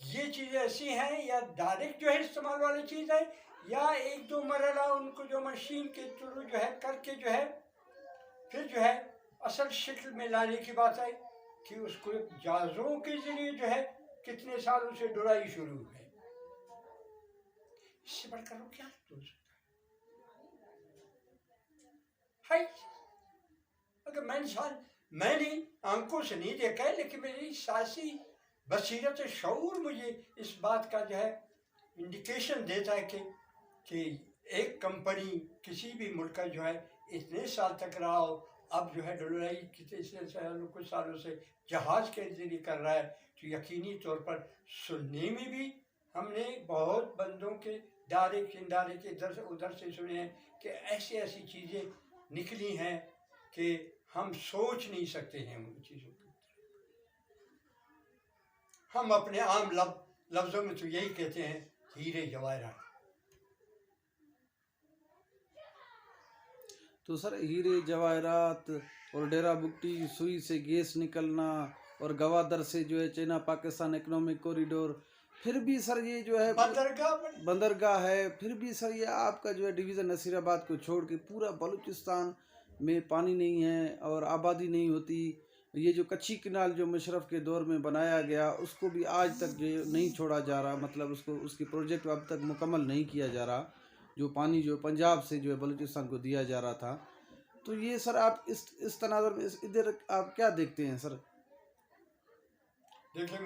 ये चीज़ें ऐसी हैं या डायरेक्ट जो है इस्तेमाल वाली चीज़ है, या एक दो मरला उनको जो मशीन के थ्रू जो है करके जो है फिर जो है असल शक्ल में लाने की बात है कि उसको जहाज़ों के जरिए जो है कितने सालों से ढुलाई शुरू है। इससे बढ़कर वो क्या हो सकता है? अगर मैंने आंखों से नहीं देखा है, लेकिन मेरी सासी बसीरत शऊर मुझे इस बात का जो है इंडिकेशन देता है कि एक कंपनी किसी भी मुल्क का जो है इतने साल तक रहा हो, अब जो है ढुलाई कितने कुछ सालों से जहाज़ के जरिए कर रहा है, तो यकीनी तौर पर सुनने में भी हमने बहुत बंदों के दारे किनारे के इधर से उधर से सुने हैं कि ऐसी ऐसी चीज़ें निकली हैं कि हम सोच नहीं सकते हैं उन चीज़ों को। हम अपने आम लफ्ज़ों में तो यही कहते हैं हीरे जवाहरात। तो सर हीरे जवाहरात और डेरा बुगटी सुई से गैस निकलना और गवादर से जो है चाइना पाकिस्तान इकोनॉमिक कॉरिडोर, फिर भी सर ये जो है बंदरगाह है, फिर भी सर ये आपका जो है डिवीज़न नसीराबाद को छोड़ के पूरा बलूचिस्तान में पानी नहीं है और आबादी नहीं होती। ये जो कच्ची किनाल जो मुशर्रफ के दौर में बनाया गया उसको भी आज तक जो नहीं छोड़ा जा रहा, मतलब उसको उसकी प्रोजेक्ट अब तक मुकम्मल नहीं किया जा रहा, जो पानी जो पंजाब से जो है बलूचिस्तान को दिया जा रहा था। तो ये सर आप इस तनाज़ुर में इधर आप क्या देखते हैं सर? देखिए,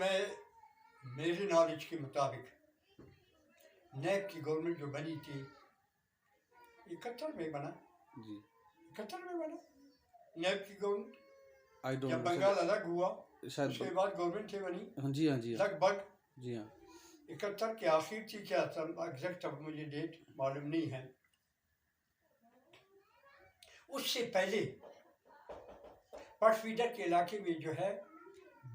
मेरी नॉलेज के मुताबिक नैब की गवर्नमेंट जो बनी थी 71 में बना जी, 71 में बना नैब की गवर्नमेंट। आई डोंट जब नो बंगाल अलग हुआ शायद उसके बाद गवर्नमेंट थे बनी। हाँ जी, हाँ जी, लगभग जी हाँ 71 के आखिर थी, क्या एग्जैक्ट अब मुझे डेट मालूम नहीं है। उससे पहले पटफीडर के इलाके में जो है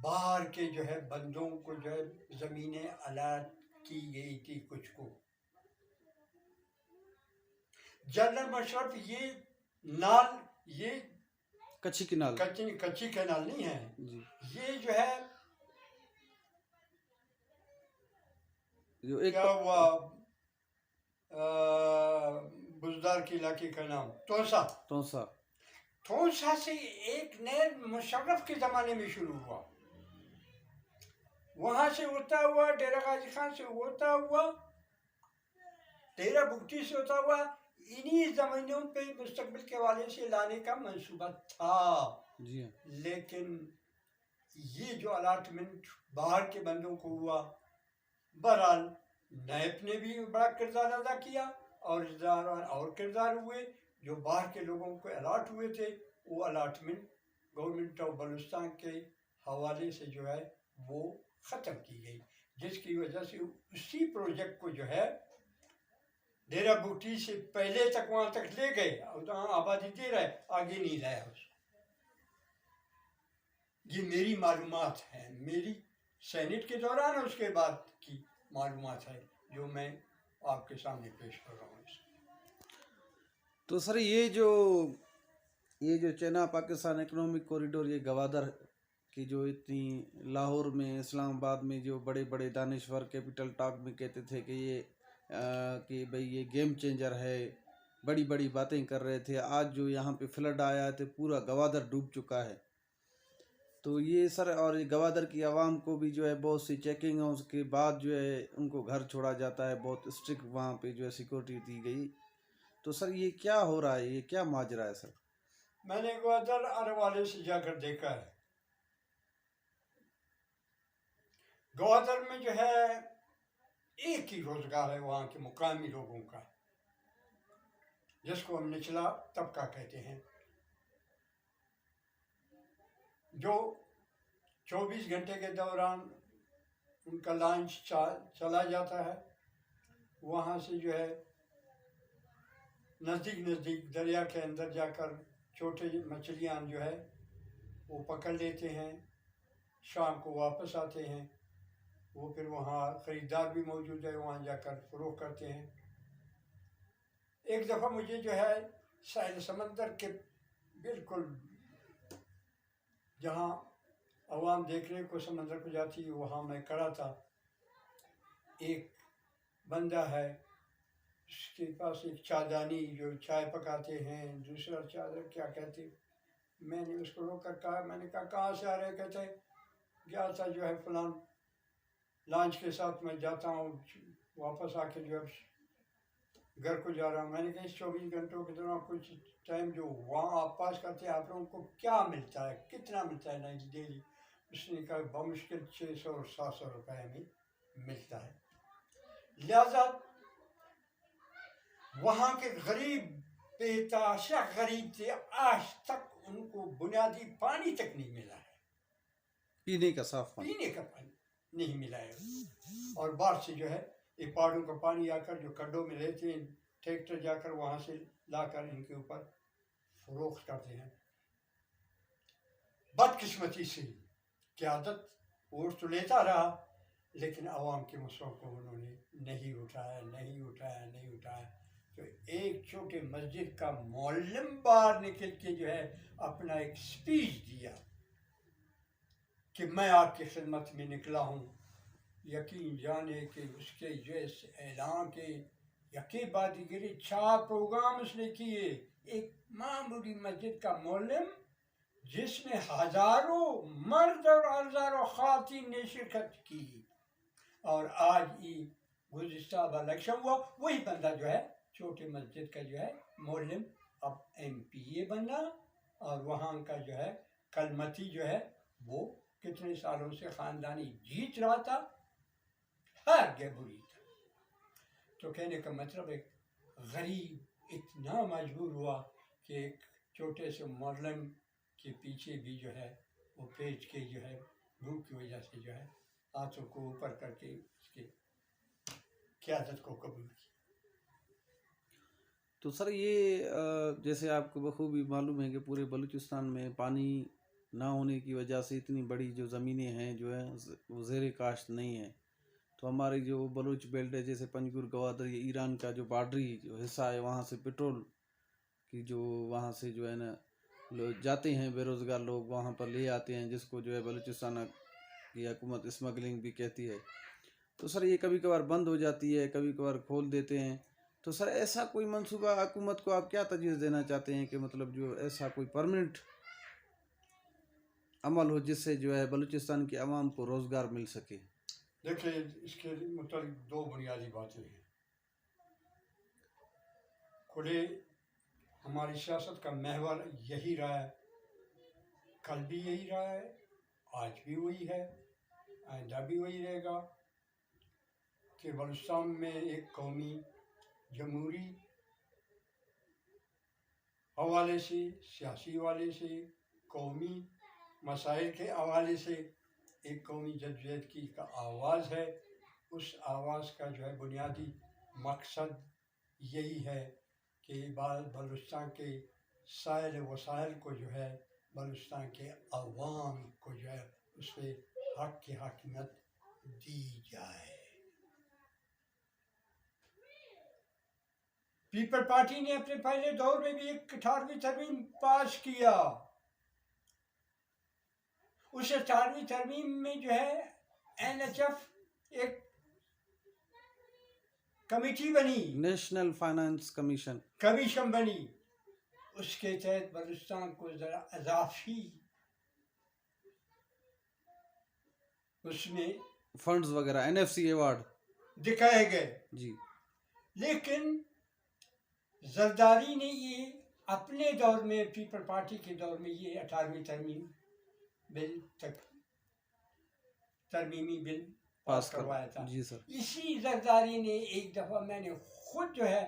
बाहर के जो है बंदों को जो है ज़मीनें अलाट की गई थी कुछ को। जनरल मुशर्रफ ये कच्ची किनाल कच्ची कैनाल नहीं है जी, ये जो है जो एक क्या हुआ बुजदार के इलाके का नाम तोसा से एक नए मुशर्रफ के ज़माने में शुरू हुआ। वहाँ से होता हुआ डेरा गाजी खान से होता हुआ डेरा बुगटी से होता हुआ इन्हीं ज़मीनों पे मुस्तकबिल के हवाले से लाने का मंसूबा था। जी हाँ, लेकिन ये जो अलाटमेंट बाहर के बंदों को हुआ, बहरहाल नैब ने भी बड़ा किरदार अदा किया और किरदार हुए। जो बाहर के लोगों को अलाट हुए थे वो अलाटमेंट गवर्नमेंट ऑफ बलूचिस्तान के हवाले से जो है वो ख़त्म की गई, जिसकी वजह से उसी प्रोजेक्ट को जो है डेरा बुगटी से पहले तक वहाँ तक ले गए और वहाँ आबादी दे रहे, आगे नहीं लाया उसको। ये मेरी मालूमात है, मेरी सेनेट के दौरान उसके बाद की मालूमात है जो मैं आपके सामने पेश कर रहा हूँ। तो सर ये जो चाइना पाकिस्तान इकोनॉमिक कॉरिडोर, ये गवादर की जो इतनी लाहौर में इस्लामाबाद में जो बड़े बड़े दानिश्वर कैपिटल टॉक में कहते थे कि ये कि भाई ये गेम चेंजर है, बड़ी बड़ी बातें कर रहे थे, आज जो यहाँ पे फ्लड आया तो पूरा गवादर डूब चुका है। तो ये सर और ये गवादर की आवाम को भी जो है बहुत सी चेकिंग है, उसके बाद जो है उनको घर छोड़ा जाता है, बहुत स्ट्रिक्ट वहाँ पे जो है सिक्योरिटी दी गई। तो सर ये क्या हो रहा है, ये क्या माजरा है सर? मैंने गवादर अरवाले से जाकर देखा है। गवादर में जो है एक ही रोजगार है वहाँ के मुकामी लोगों का, जिसको हम निचला तबका कहते हैं, जो 24 घंटे के दौरान उनका लॉन्च चला जाता है। वहाँ से जो है नज़दीक दरिया के अंदर जाकर छोटे मछलियाँ जो है वो पकड़ लेते हैं, शाम को वापस आते हैं। वो फिर वहाँ ख़रीदार भी मौजूद है, वहाँ जाकर फ़रोख्त करते हैं। एक दफ़ा मुझे जो है साहिल समंदर के बिल्कुल जहाँ अवाम देखने को समंदर को जाती, वहाँ मैं खड़ा था, एक बंदा है उसके पास एक चादानी जो चाय पकाते हैं, दूसरा चादर क्या कहते, मैंने उसको रोक कर कहा, मैंने कहा कहाँ से आ रहे, कहते गया था जो है फलान लॉन्च के साथ मैं जाता हूँ, वापस आके जो है घर को जा रहा हूँ। मैंने कहा इस 24 घंटों के दौरान कुछ टाइम जो वहाँ आप पास करते हैं, आप लोगों को क्या मिलता है, कितना मिलता है ना डेली? उसने कहा बमुश्किल 600 और 700 रुपये में मिलता है। लिहाजा वहाँ के गरीब बेताशा गरीब थे, आज तक उनको बुनियादी पानी तक नहीं मिला है, पीने का साफ पानी, पीने का पानी नहीं मिला है। और बाहर से जो है ये पहाड़ों का पानी आकर जो खड्डों में रहते हैं, ट्रैक्टर जाकर वहाँ से लाकर इनके ऊपर फरोख्त करते हैं। बदकिस्मती से क़यादत वोट तो लेता रहा, लेकिन आवाम के मसलों को उन्होंने नहीं उठाया। तो एक छोटे मस्जिद का मौलम बाहर निकल के जो है अपना एक स्पीच दिया कि मैं आपकी खिदमत में निकला हूँ, यकीन जाने कि उसके जो ऐलान के यकी बादीगिरी 4 प्रोग्राम उसने किए। एक मामूली मस्जिद का मौलम जिसमें हजारों मर्द और हजारों खातिन ने शिरकत की, और आज ये गुज़िश्ता इलेक्शन हुआ, वही बंदा जो है छोटे मस्जिद का जो है मौलम अब MPA बना, और वहाँ का जो है कलमती जो है वो कितने सालों से ख़ानदानी जीत रहा था, हर बुरी था। तो कहने का मतलब एक गरीब इतना मजबूर हुआ कि एक छोटे से मौलम के पीछे भी जो है वो पेट के जो है भूख की वजह से जो है हाथों को ऊपर करके उसके क़यादत को कबूल किया। तो सर ये जैसे आपको बखूबी मालूम है कि पूरे बलूचिस्तान में पानी ना होने की वजह से इतनी बड़ी जो ज़मीनें हैं जो है वो ज़ेर काश्त नहीं है। तो हमारी जो बलूच बेल्ट है, जैसे पंजगुर गवादर, ये ईरान का जो बार्डरी जो हिस्सा है, वहाँ से पेट्रोल की जो वहाँ से जो है ना लोग जाते हैं, बेरोज़गार लोग वहाँ पर ले आते हैं, जिसको जो है बलूचिस्तान की हुकूमत स्मगलिंग भी कहती है। तो सर ये कभी कभार बंद हो जाती है, कभी कभार खोल देते हैं। तो सर ऐसा कोई मंसूबा हुकूमत को आप क्या तजवीज़ देना चाहते हैं कि मतलब जो ऐसा कोई परमानेंट अमल हो जिससे जो है बलूचिस्तान की आवाम को रोज़गार मिल सके? देखिए, इसके मतलब 2 बुनियादी बातें हैं। खुले हमारी सियासत का महवर यही रहा है, कल भी यही रहा है, आज भी वही है, आइंदा भी वही रहेगा कि बलूचिस्तान में एक कौमी जमहूरी हवाले से, सियासी हवाले से, कौमी मसाइल के हवाले से एक कौमी जद्दोजहद की का आवाज़ है। उस आवाज़ का जो है बुनियादी मकसद यही है कि बलूचिस्तान के साइल वसाइल को जो है बलूचिस्तान के अवाम को जो है उस पर हक की हाकिमियत दी जाए। पीपल पार्टी ने अपने पहले दौर में भी एक 18वीं तरमीम पास किया। उस 18वीं तरमीम में जो है NHF एक कमेटी बनी, नेशनल फाइनेंस कमीशन बनी। उसके तहत बलूचिस्तान को जरा अज़ाफ़ी उसमें फंड्स वगैरह NFC अवार्ड दिखाए गए जी। लेकिन जरदारी ने ये अपने दौर में, पीपल पार्टी के दौर में, ये 18वीं तरमीम बिल तक तरमीमी बिल पास करवाया था। जी सर। इसी जरदारी ने एक दफ़ा, मैंने खुद जो है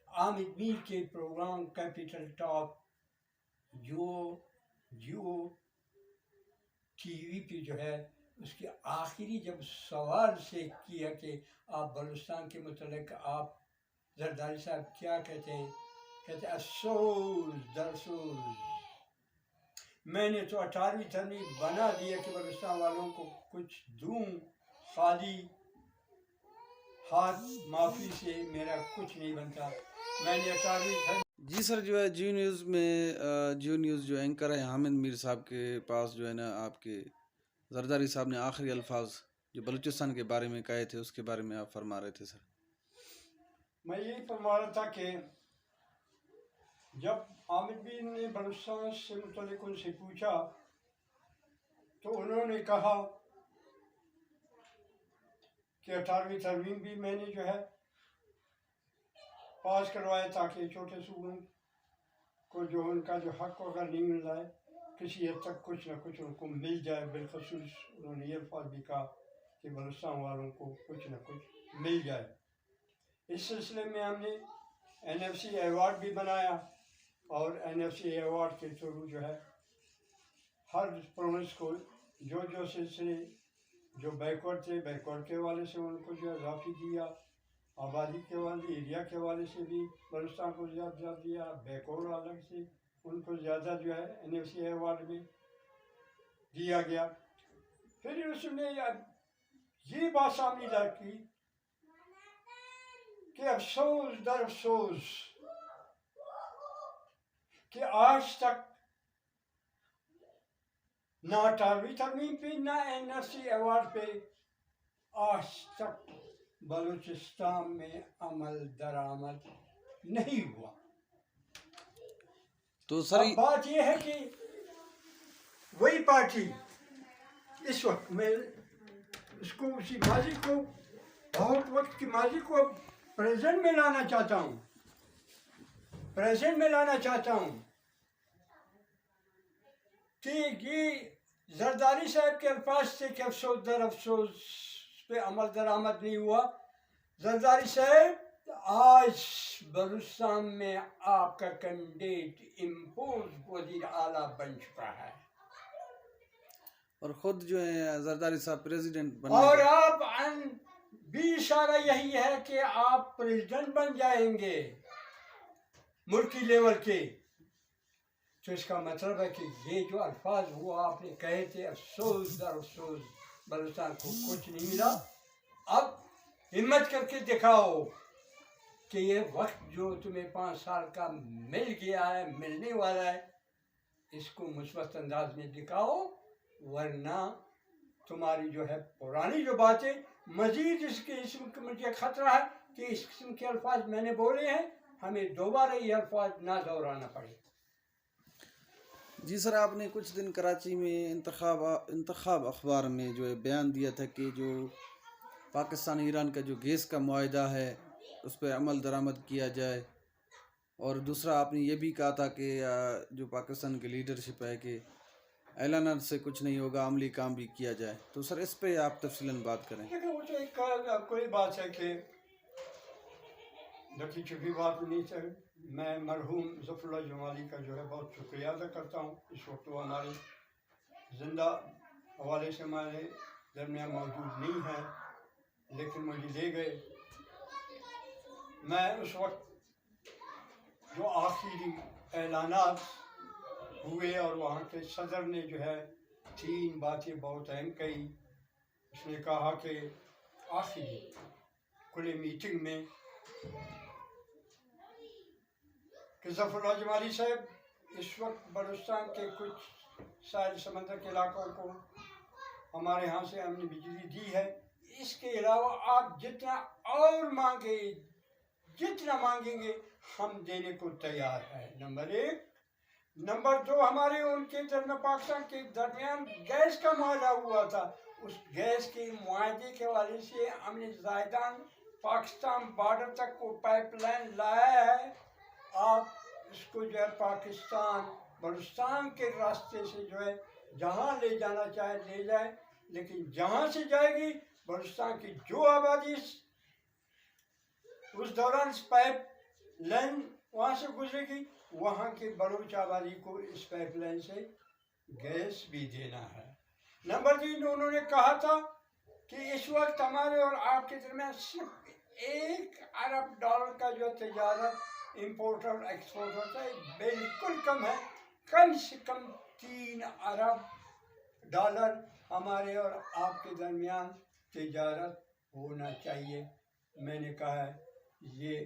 आमिद मीर के प्रोग्राम कैपिटल टॉक जो TV पे जो है उसके आखिरी जब सवाल से किया कि आप बलूचिस्तान के मुतल्लिक़ आप जरदारी साहब क्या कहते हैं, कहते अफसोस दरअसल मैंने तो 18वीं तरमीम बना दिया कि बलूचिस्तान वालों को कुछ दूं, खाली हाथ माफी से मेरा कुछ नहीं बनता। मैंने 18वीं जी सर, जो है जी न्यूज़ जो एंकर है हामिद मीर साहब के पास जो है ना आपके जरदारी साहब ने आखिरी अल्फाज जो बलूचिस्तान के बारे में कहे थे उसके बारे में आप फरमा रहे थे सर। मैं यही फरमा रहा था कि जब आमिर भी ने बलूचिस्तान से मुतल्लिक उनसे पूछा तो उन्होंने कहा कि 18वीं तरमीम भी मैंने जो है पास करवाया ताकि छोटे सूबों को जो उनका जो हक अगर नहीं मिल रहा है किसी हद तक कुछ ना कुछ उनको मिल जाए। बिलखसूस उन्होंने ये अल्फाज भी कहा कि बलूचिस्तान वालों को कुछ ना कुछ मिल जाए। इस सिलसिले में हमने NFC अवार्ड भी बनाया और NFC अवार्ड के थ्रू जो है हर प्रोविंस को जो सिलसिले जो बैकवर्ड थे बैकवर्ड के वाले से उनको जो है राफी दिया, आबादी के वाले एरिया के वाले से भी बलूचिस्तान को ज़्यादा दिया, बैकवर्ड अलग से उनको ज़्यादा जो है NFC अवार्ड में दिया गया। फिर उसने ये बात सामने रखी कि अफसोस दर अफसोस कि आज तक ना 18वीं तरमीम पे ना NFC अवार्ड पे आज तक बलूचिस्तान में अमल दरामद नहीं हुआ। तो सर अब बात यह है कि वही पार्टी इस वक्त मैं उसको उसी माजी को बहुत वक्त की माजी को प्रेजेंट में लाना चाहता हूँ, प्रेजेंट में लाना चाहता हूँ कि ये जरदारी साहब के अल्फाज से कि अफसोस दर अफसोस पे अमल दरामद नहीं हुआ। जरदारी साहब आज बलूचिस्तान में आपका कैंडिडेट इम्पोज वजीर आला बन चुका है और खुद जो है जरदारी साहब प्रेसिडेंट और आप भी इशारा यही है कि आप प्रेसिडेंट बन जाएंगे मुल्की लेवल के। तो इसका मतलब है कि ये जो अल्फाज हुआ आपने कहे थे अफसोस दर अफसोस बलूचिस्तान को कुछ नहीं मिला, अब हिम्मत करके दिखाओ कि ये वक्त जो तुम्हें 5 साल का मिल गया है, मिलने वाला है, इसको मुस्बत अंदाज में दिखाओ, वरना तुम्हारी जो है पुरानी जो बातें मजीद इसके इसम का मुझे खतरा है कि इस किस्म के अल्फाज मैंने बोले हैं हमें दोबारा ये अल्फाज ना दोहराना पड़े। जी सर, आपने कुछ दिन कराची में इंतखाब अखबार में जो है बयान दिया था कि जो पाकिस्तान ईरान का जो गैस का मुआहदा है उस पर अमल दरामद किया जाए, और दूसरा आपने ये भी कहा था कि जो पाकिस्तान की लीडरशिप है कि ऐलान से कुछ नहीं होगा, अमली काम भी किया जाए। तो सर इस पे आप तफसीलन बात करें। देखिए वो तो एक आपको ये बात है कि देखिए छुपी बात नहीं है, मैं मरहूम ज़फ़रुल्लाह जमाली का जो है बहुत शुक्रिया अदा करता हूँ। इस वक्त वो हमारे ज़िंदा हवाले से हमारे दरमियान मौजूद नहीं है, लेकिन मुझे ले गए। मैं उस वक्त जो आखिरी ऐलानात हुए और वहाँ के सदर ने जो है 3 बातें बहुत अहम कही। उसने कहा कि आखिरी खुले मीटिंग में कि ज़फ़रुल्लाह जमाली साहब इस वक्त बलूचिस्तान के कुछ साहिल समंदर के इलाकों को हमारे यहाँ से हमने बिजली दी है, इसके अलावा आप जितना और मांगे जितना मांगेंगे हम देने को तैयार है। नंबर 1। नंबर 2, हमारे उनके दरमियान पाकिस्तान के दरमियान गैस का मुआहदा हुआ था, उस गैस के मुआहदे के वाले से हमने जायदान पाकिस्तान बॉर्डर तक को पाइपलाइन लाया है। आप इसको जो है पाकिस्तान बलूचिस्तान के रास्ते से जो है जहाँ ले जाना चाहे ले जाए, लेकिन जहाँ से जाएगी बलूचिस्तान की जो आबादी उस दौरान इस पाइप लाइन वहाँ से गुजरेगी, वहाँ के बलूच आबादी को इस पाइपलाइन से गैस भी देना है। नंबर 3, उन्होंने कहा था कि इस वक्त हमारे और आपके दरमियान सिर्फ $1 अरब का जो तजारत इम्पोर्ट और एक्सपोर्ट होता है बिल्कुल कम है, कम से कम $3 अरब हमारे और आपके दरमियान तजारत होना चाहिए। मैंने कहा है ये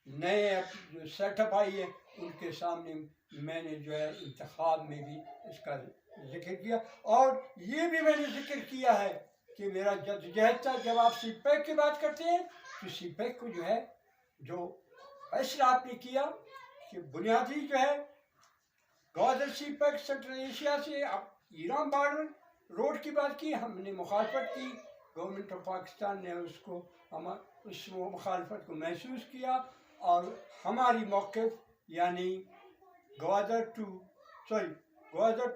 नए जो सेटअप आई है उनके सामने मैंने जो है इंतखाब में भी इसका जिक्र किया। और ये भी मैंने जिक्र किया है कि मेरा जद्दोजहद था। जब आप सीपैक की बात करते हैं तो सीपैक को जो है जो फैसला आपने किया कि बुनियादी जो है गवादर सीपैक सेंट्रल एशिया से अब ईरान बॉर्डर रोड की बात की, हमने मुखालफत की। गवर्नमेंट ऑफ पाकिस्तान ने उसको हम उस मुखालफत को महसूस किया और हमारी मौक़िफ़ यानी Gwadar to Turbat,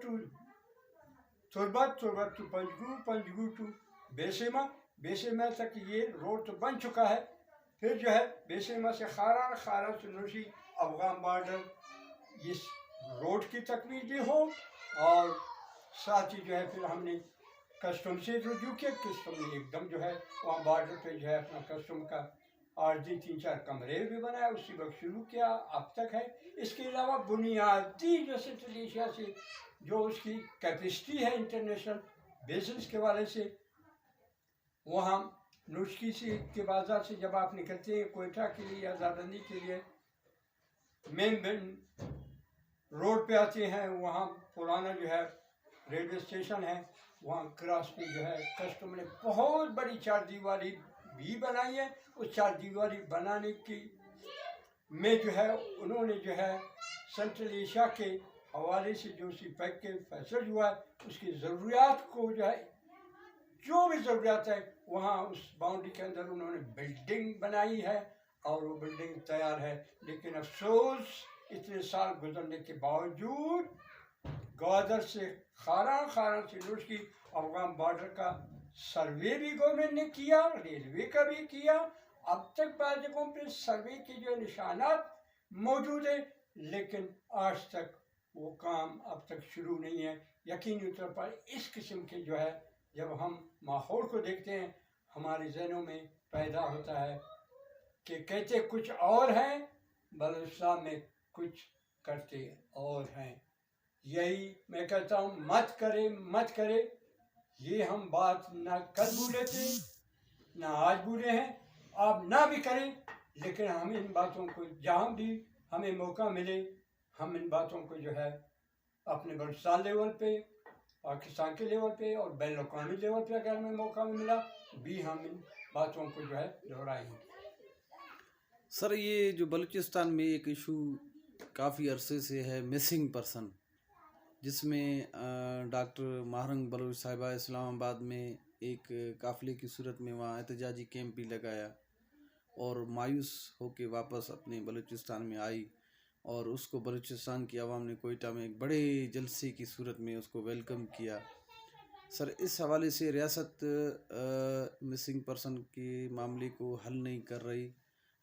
Turbat to Panjgur, Panjgur to Besima, Besima तक ये रोड तो बन चुका है। फिर जो है बेसेमा से खारा, खारा से नूशी अफगान बॉर्डर इस रोड की तकमील भी हो। और साथ ही जो है फिर हमने कस्टम से रुजू किया। कस्टम ने एकदम जो है वहाँ बॉर्डर पे जो है अपना कस्टम का आर्जी 3-4 कमरे भी बनाया, उसी वक्त शुरू किया, अब तक है। इसके अलावा बुनियादी जो सेंट्रल एशिया से जो उसकी कैपेसिटी है इंटरनेशनल बिजनेस के वाले से, वहाँ नुस्खी से के बाजार से जब आप निकलते हैं कोयटा के लिए या जाबंदी के लिए मेन रोड पे आते हैं, वहाँ पुराना जो है रेलवे स्टेशन है, वहाँ क्रॉस पे जो है कस्टम ने बहुत बड़ी चार दीवारी भी बनाई है। उस चार दीवारी बनाने की में जो है उन्होंने जो है सेंट्रल एशिया के हवाले से जो सीपैक के फैसला हुआ है उसकी ज़रूरियात को जो है जो भी ज़रूरियात है वहाँ उस बाउंड्री के अंदर उन्होंने बिल्डिंग बनाई है और वो बिल्डिंग तैयार है। लेकिन अफसोस इतने साल गुजरने के बावजूद गवादर से खारा, खारा से नुस्खी अफगान बॉर्डर का सर्वे भी गवर्नमेंट ने किया, रेलवे का भी किया। अब तक बाद जगहों पे सर्वे के जो निशानात मौजूद है, लेकिन आज तक वो काम अब तक शुरू नहीं है। यकीनी तौर पर इस किस्म के जो है जब हम माहौल को देखते हैं हमारे जहनों में पैदा होता है कि कहते कुछ और हैं बलूचिस्तान में कुछ करते और हैं। यही मैं कहता हूँ मत करे, मत करे। ये हम बात ना कल भूले थे ना आज भूले हैं, आप ना भी करें, लेकिन हम इन बातों को जहाँ भी हमें मौका मिले हम इन बातों को जो है अपने बलूचिस्तान लेवल पे, पाकिस्तान के लेवल पे और बैन अवी लेवल पे अगर हमें मौका मिला भी हम इन बातों को जो है दोहराएंगे। सर ये जो बलूचिस्तान में एक इशू काफ़ी अरसे से है मिसिंग पर्सन, जिसमें डॉक्टर महरंग बलोच साहिबा इस्लामाबाद में एक काफ़िले की सूरत में वहाँ एहतजाजी कैंप भी लगाया और मायूस होके वापस अपने बलूचिस्तान में आई और उसको बलूचिस्तान की आवाम ने कोयटा में एक बड़े जलसे की सूरत में उसको वेलकम किया। सर इस हवाले से रियासत मिसिंग पर्सन के मामले को हल नहीं कर रही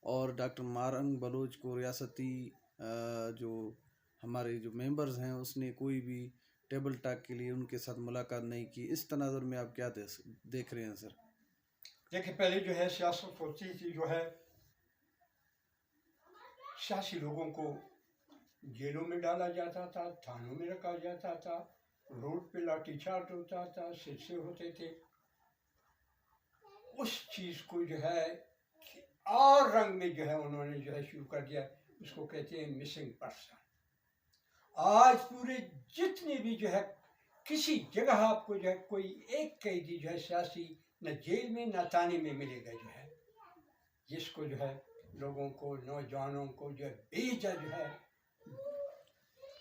और डॉक्टर महरंग बलोच को रियासती जो हमारे जो मेंबर्स हैं उसने कोई भी टेबल टॉक के लिए उनके साथ मुलाकात नहीं की। इस तनाजुर में आप क्या देख रहे हैं सर? देखिए पहले जो है सियासत होती थी, जो है सियासी लोगों को जेलों में डाला जाता था, थानों में रखा जाता था, रोड पे लाठीचार्ज होता था, सिलसिले होते थे। उस चीज़ को जो है और रंग में जो है उन्होंने जो है शुरू कर दिया, उसको कहते हैं मिसिंग पर्सन। आज पूरे जितने भी जो है किसी जगह आपको जो है कोई एक कैदी जो है सियासी न जेल में न थाने में मिलेगा, जो है जिसको जो है लोगों को, नौजवानों को जो है बेजा जो है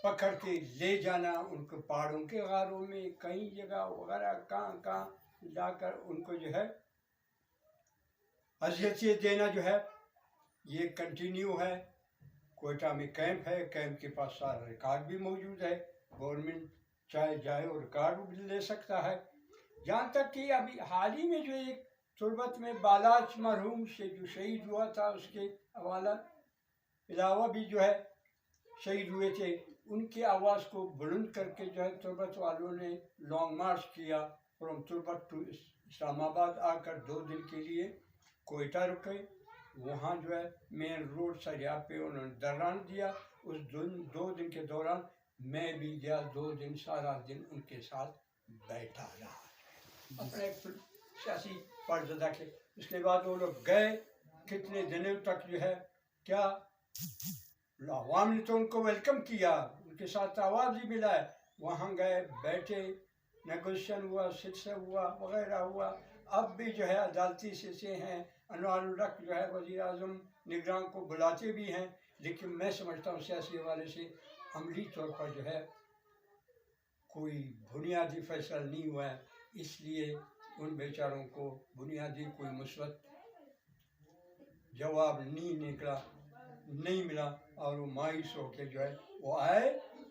पकड़ के ले जाना, उनको पहाड़ों के गारों में कई जगह वगैरह कहाँ जाकर उनको जो है अज़ियत देना जो है ये कंटिन्यू है। कोयटा में कैंप है, कैंप के पास सारा रिकॉर्ड भी मौजूद है, गवर्नमेंट चाहे जाए और रिकॉर्ड भी ले सकता है। जहाँ तक कि अभी हाल ही में जो एक तुर्बत में बालाच मरहूम से जो शहीद हुआ था उसके अलावा भी जो है शहीद हुए थे, उनकी आवाज़ को बुलंद करके जो है तुर्बत वालों ने लॉन्ग मार्च किया फ्रॉम तुर्बत टू इस्लामाबाद। आकर 2 दिन के लिए कोयटा रुके, वहाँ जो है मेन रोड सरिया पे उन्होंने धरना दिया। उस 2 दिन के दौरान मैं भी गया, 2 दिन सारा दिन उनके साथ बैठा रहा अपने सियासी फर्ज अदा के। उसके बाद वो लोग गए, कितने दिनों तक जो है क्या अवाम ने तो उनको वेलकम किया, उनके साथ आवाज़ भी मिला है, वहाँ गए बैठे, नेगोशिएशन हुआ, सिलसिला हुआ, वगैरह हुआ। अब भी जो है अदालती सिलसिले हैं, अनवारुल हक जो है वज़ीर आज़म निगरान को बुलाते भी हैं, लेकिन मैं समझता हूँ सियासी हवाले से अमली तौर पर जो है कोई बुनियादी फैसला नहीं हुआ है, इसलिए उन बेचारों को बुनियादी कोई मुस्बत जवाब नहीं मिला और वो मायूस होकर जो है वो आए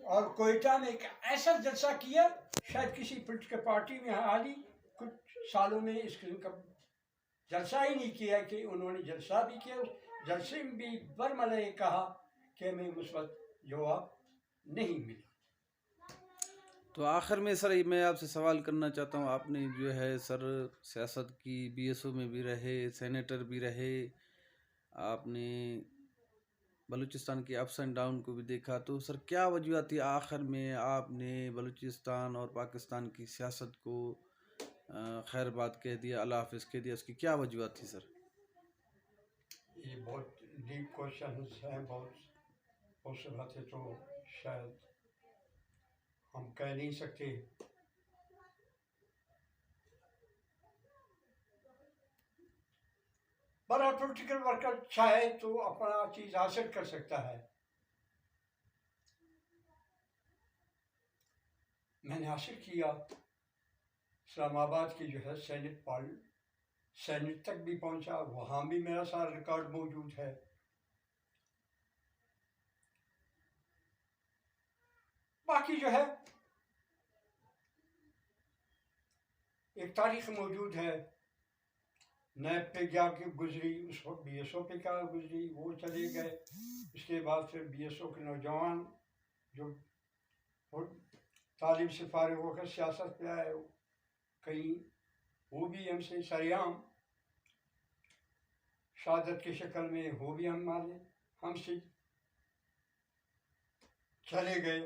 और कोयटा में एक ऐसा जलसा किया, शायद किसी पोलिटिकल पार्टी में हाल ही कुछ सालों में इस किस्म का जलसा ही नहीं किया कि उन्होंने जलसा भी किया, उस जलसे में भी बरमला ये कहा कि हमें मुस्बत जवाब नहीं मिला। तो आखिर में सर मैं आपसे सवाल करना चाहता हूँ, आपने जो है सर सियासत की, बीएसओ में भी रहे, सेनेटर भी रहे, आपने बलूचिस्तान की अप्स एंड डाउन को भी देखा, तो सर क्या वजूहत थी आखिर में आपने बलूचिस्तान और पाकिस्तान की सियासत को खैर बात कह दिया, अल्लाह हाफिज़ कह दिया, उसकी क्या वजूहत थी सर? ये बहुत डीप क्वेश्चन हैं, बहुत उस बातें तो शायद हम कह नहीं सकते। बड़ा पोलिटिकल वर्कर चाहे तो अपना चीज हासिल कर सकता है। मैंने हासिल किया, इस्लामाबाद की जो है सेनेट तक भी पहुंचा, वहां भी मेरा सारा रिकॉर्ड मौजूद है। बाकी जो है एक तारीख मौजूद है, नैब पे जाके गुजरी, उस वक्त बीएसओ पे क्या गुजरी, वो चले गए। इसके बाद फिर बीएसओ के नौजवान जो तालीम से फारिग होकर सियासत पे आए, कहीं वो भी हमसे सरेआम शहादत की शक्ल में वो भी हमसे चले गए।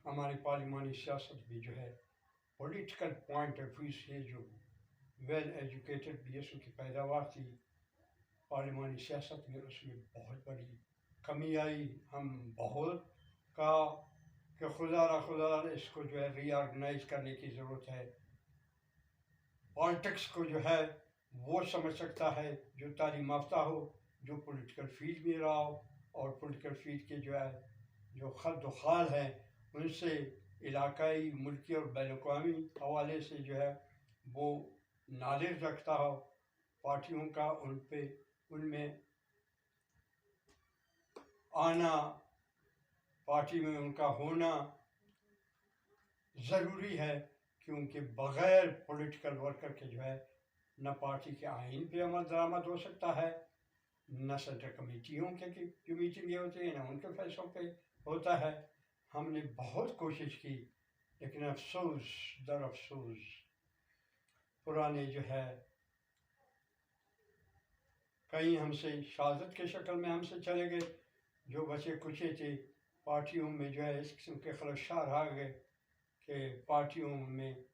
हमारी पार्लिमानी सियासत भी जो है पॉलिटिकल पॉइंट ऑफ व्यू से जो वेल एजुकेटेड बीएसओ की पैदावार थी पार्लिमानी सियासत में, उसमें बहुत बड़ी कमी आई। हम बहुत कहा कि खुदा इसको जो है रीऑर्गेनाइज करने की ज़रूरत है। पॉलिटिक्स को जो है वो समझ सकता है जो तालीम याफ्ता हो, जो पॉलिटिकल फील्ड में रहा हो, और पॉलिटिकल फील्ड के जो है जो खद खाल हैं उनसे इलाकाई, मुल्की और बैनुल-अक़वामी हवाले से जो है वो नॉलेज रखता हो। पार्टियों का उनमें आना, पार्टी में उनका होना ज़रूरी है, क्योंकि बग़ैर पॉलिटिकल वर्कर के जो है न पार्टी के आइन पे अमल दरामद हो सकता है, न सेंट्रल कमेटियों के जो मीटिंगें होती हैं न उनके फैसलों पे होता है। हमने बहुत कोशिश की, लेकिन अफसोस दर अफसोस पुराने जो है कहीं हमसे शहादत के शक्ल में हमसे चले गए, जो बचे कुचे थे पार्टियों में जो है इस किस्म के खलशार आ गए कि पार्टियों में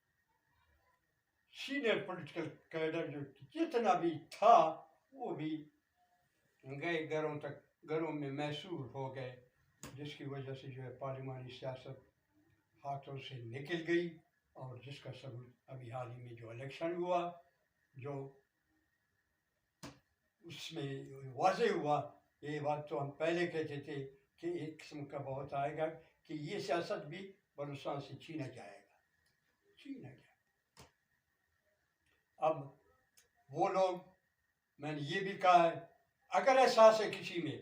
सीनियर पॉलिटिकल कैडर जो जितना भी था वो भी गए घरों में मैसूर हो गए, जिसकी वजह से जो है पार्लिमानी सियासत हाथों से निकल गई। और जिसका सबूत अभी हाल ही में जो इलेक्शन हुआ, जो उसमें वाज़ेह हुआ। ये बात तो हम पहले कहते थे कि एक किस्म का बहुत आएगा कि ये सियासत भी बलूचिस्तान से छीना जाएगा। अब वो लोग, मैंने ये भी कहा है, अगर एहसास है किसी में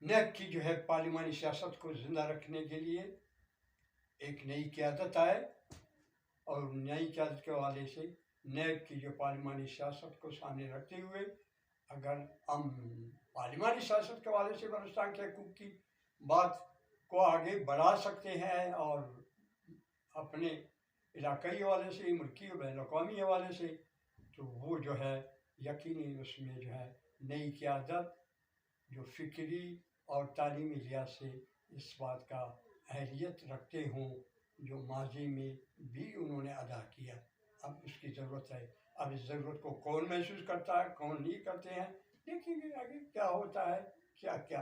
नेब की जो है पार्लिमानी सियासत को जिंदा रखने के लिए एक नई क़यादत आए, और नई क़यादत के हवाले से नेब की जो पार्लिमानी सियासत को सामने रखते हुए अगर हम पार्लिमानी सियासत के हवाले से बलूचिस्तान के हकूक़ की बात को आगे बढ़ा सकते हैं, और अपने इलाकाई हवाले से, मुल्की और बैनुल-अक़वामी हवाले से, तो वो जो है यकीनी उसमें जो है नई क़यादत जो फ़िक्री और तालीमी लिहाज से इस बात का अहलियत रखते हों जो माजी में भी उन्होंने अदा किया, अब उसकी ज़रूरत है। अब इस ज़रूरत को कौन महसूस करता है, कौन नहीं करते हैं, देखेंगे आगे क्या होता है, क्या क्या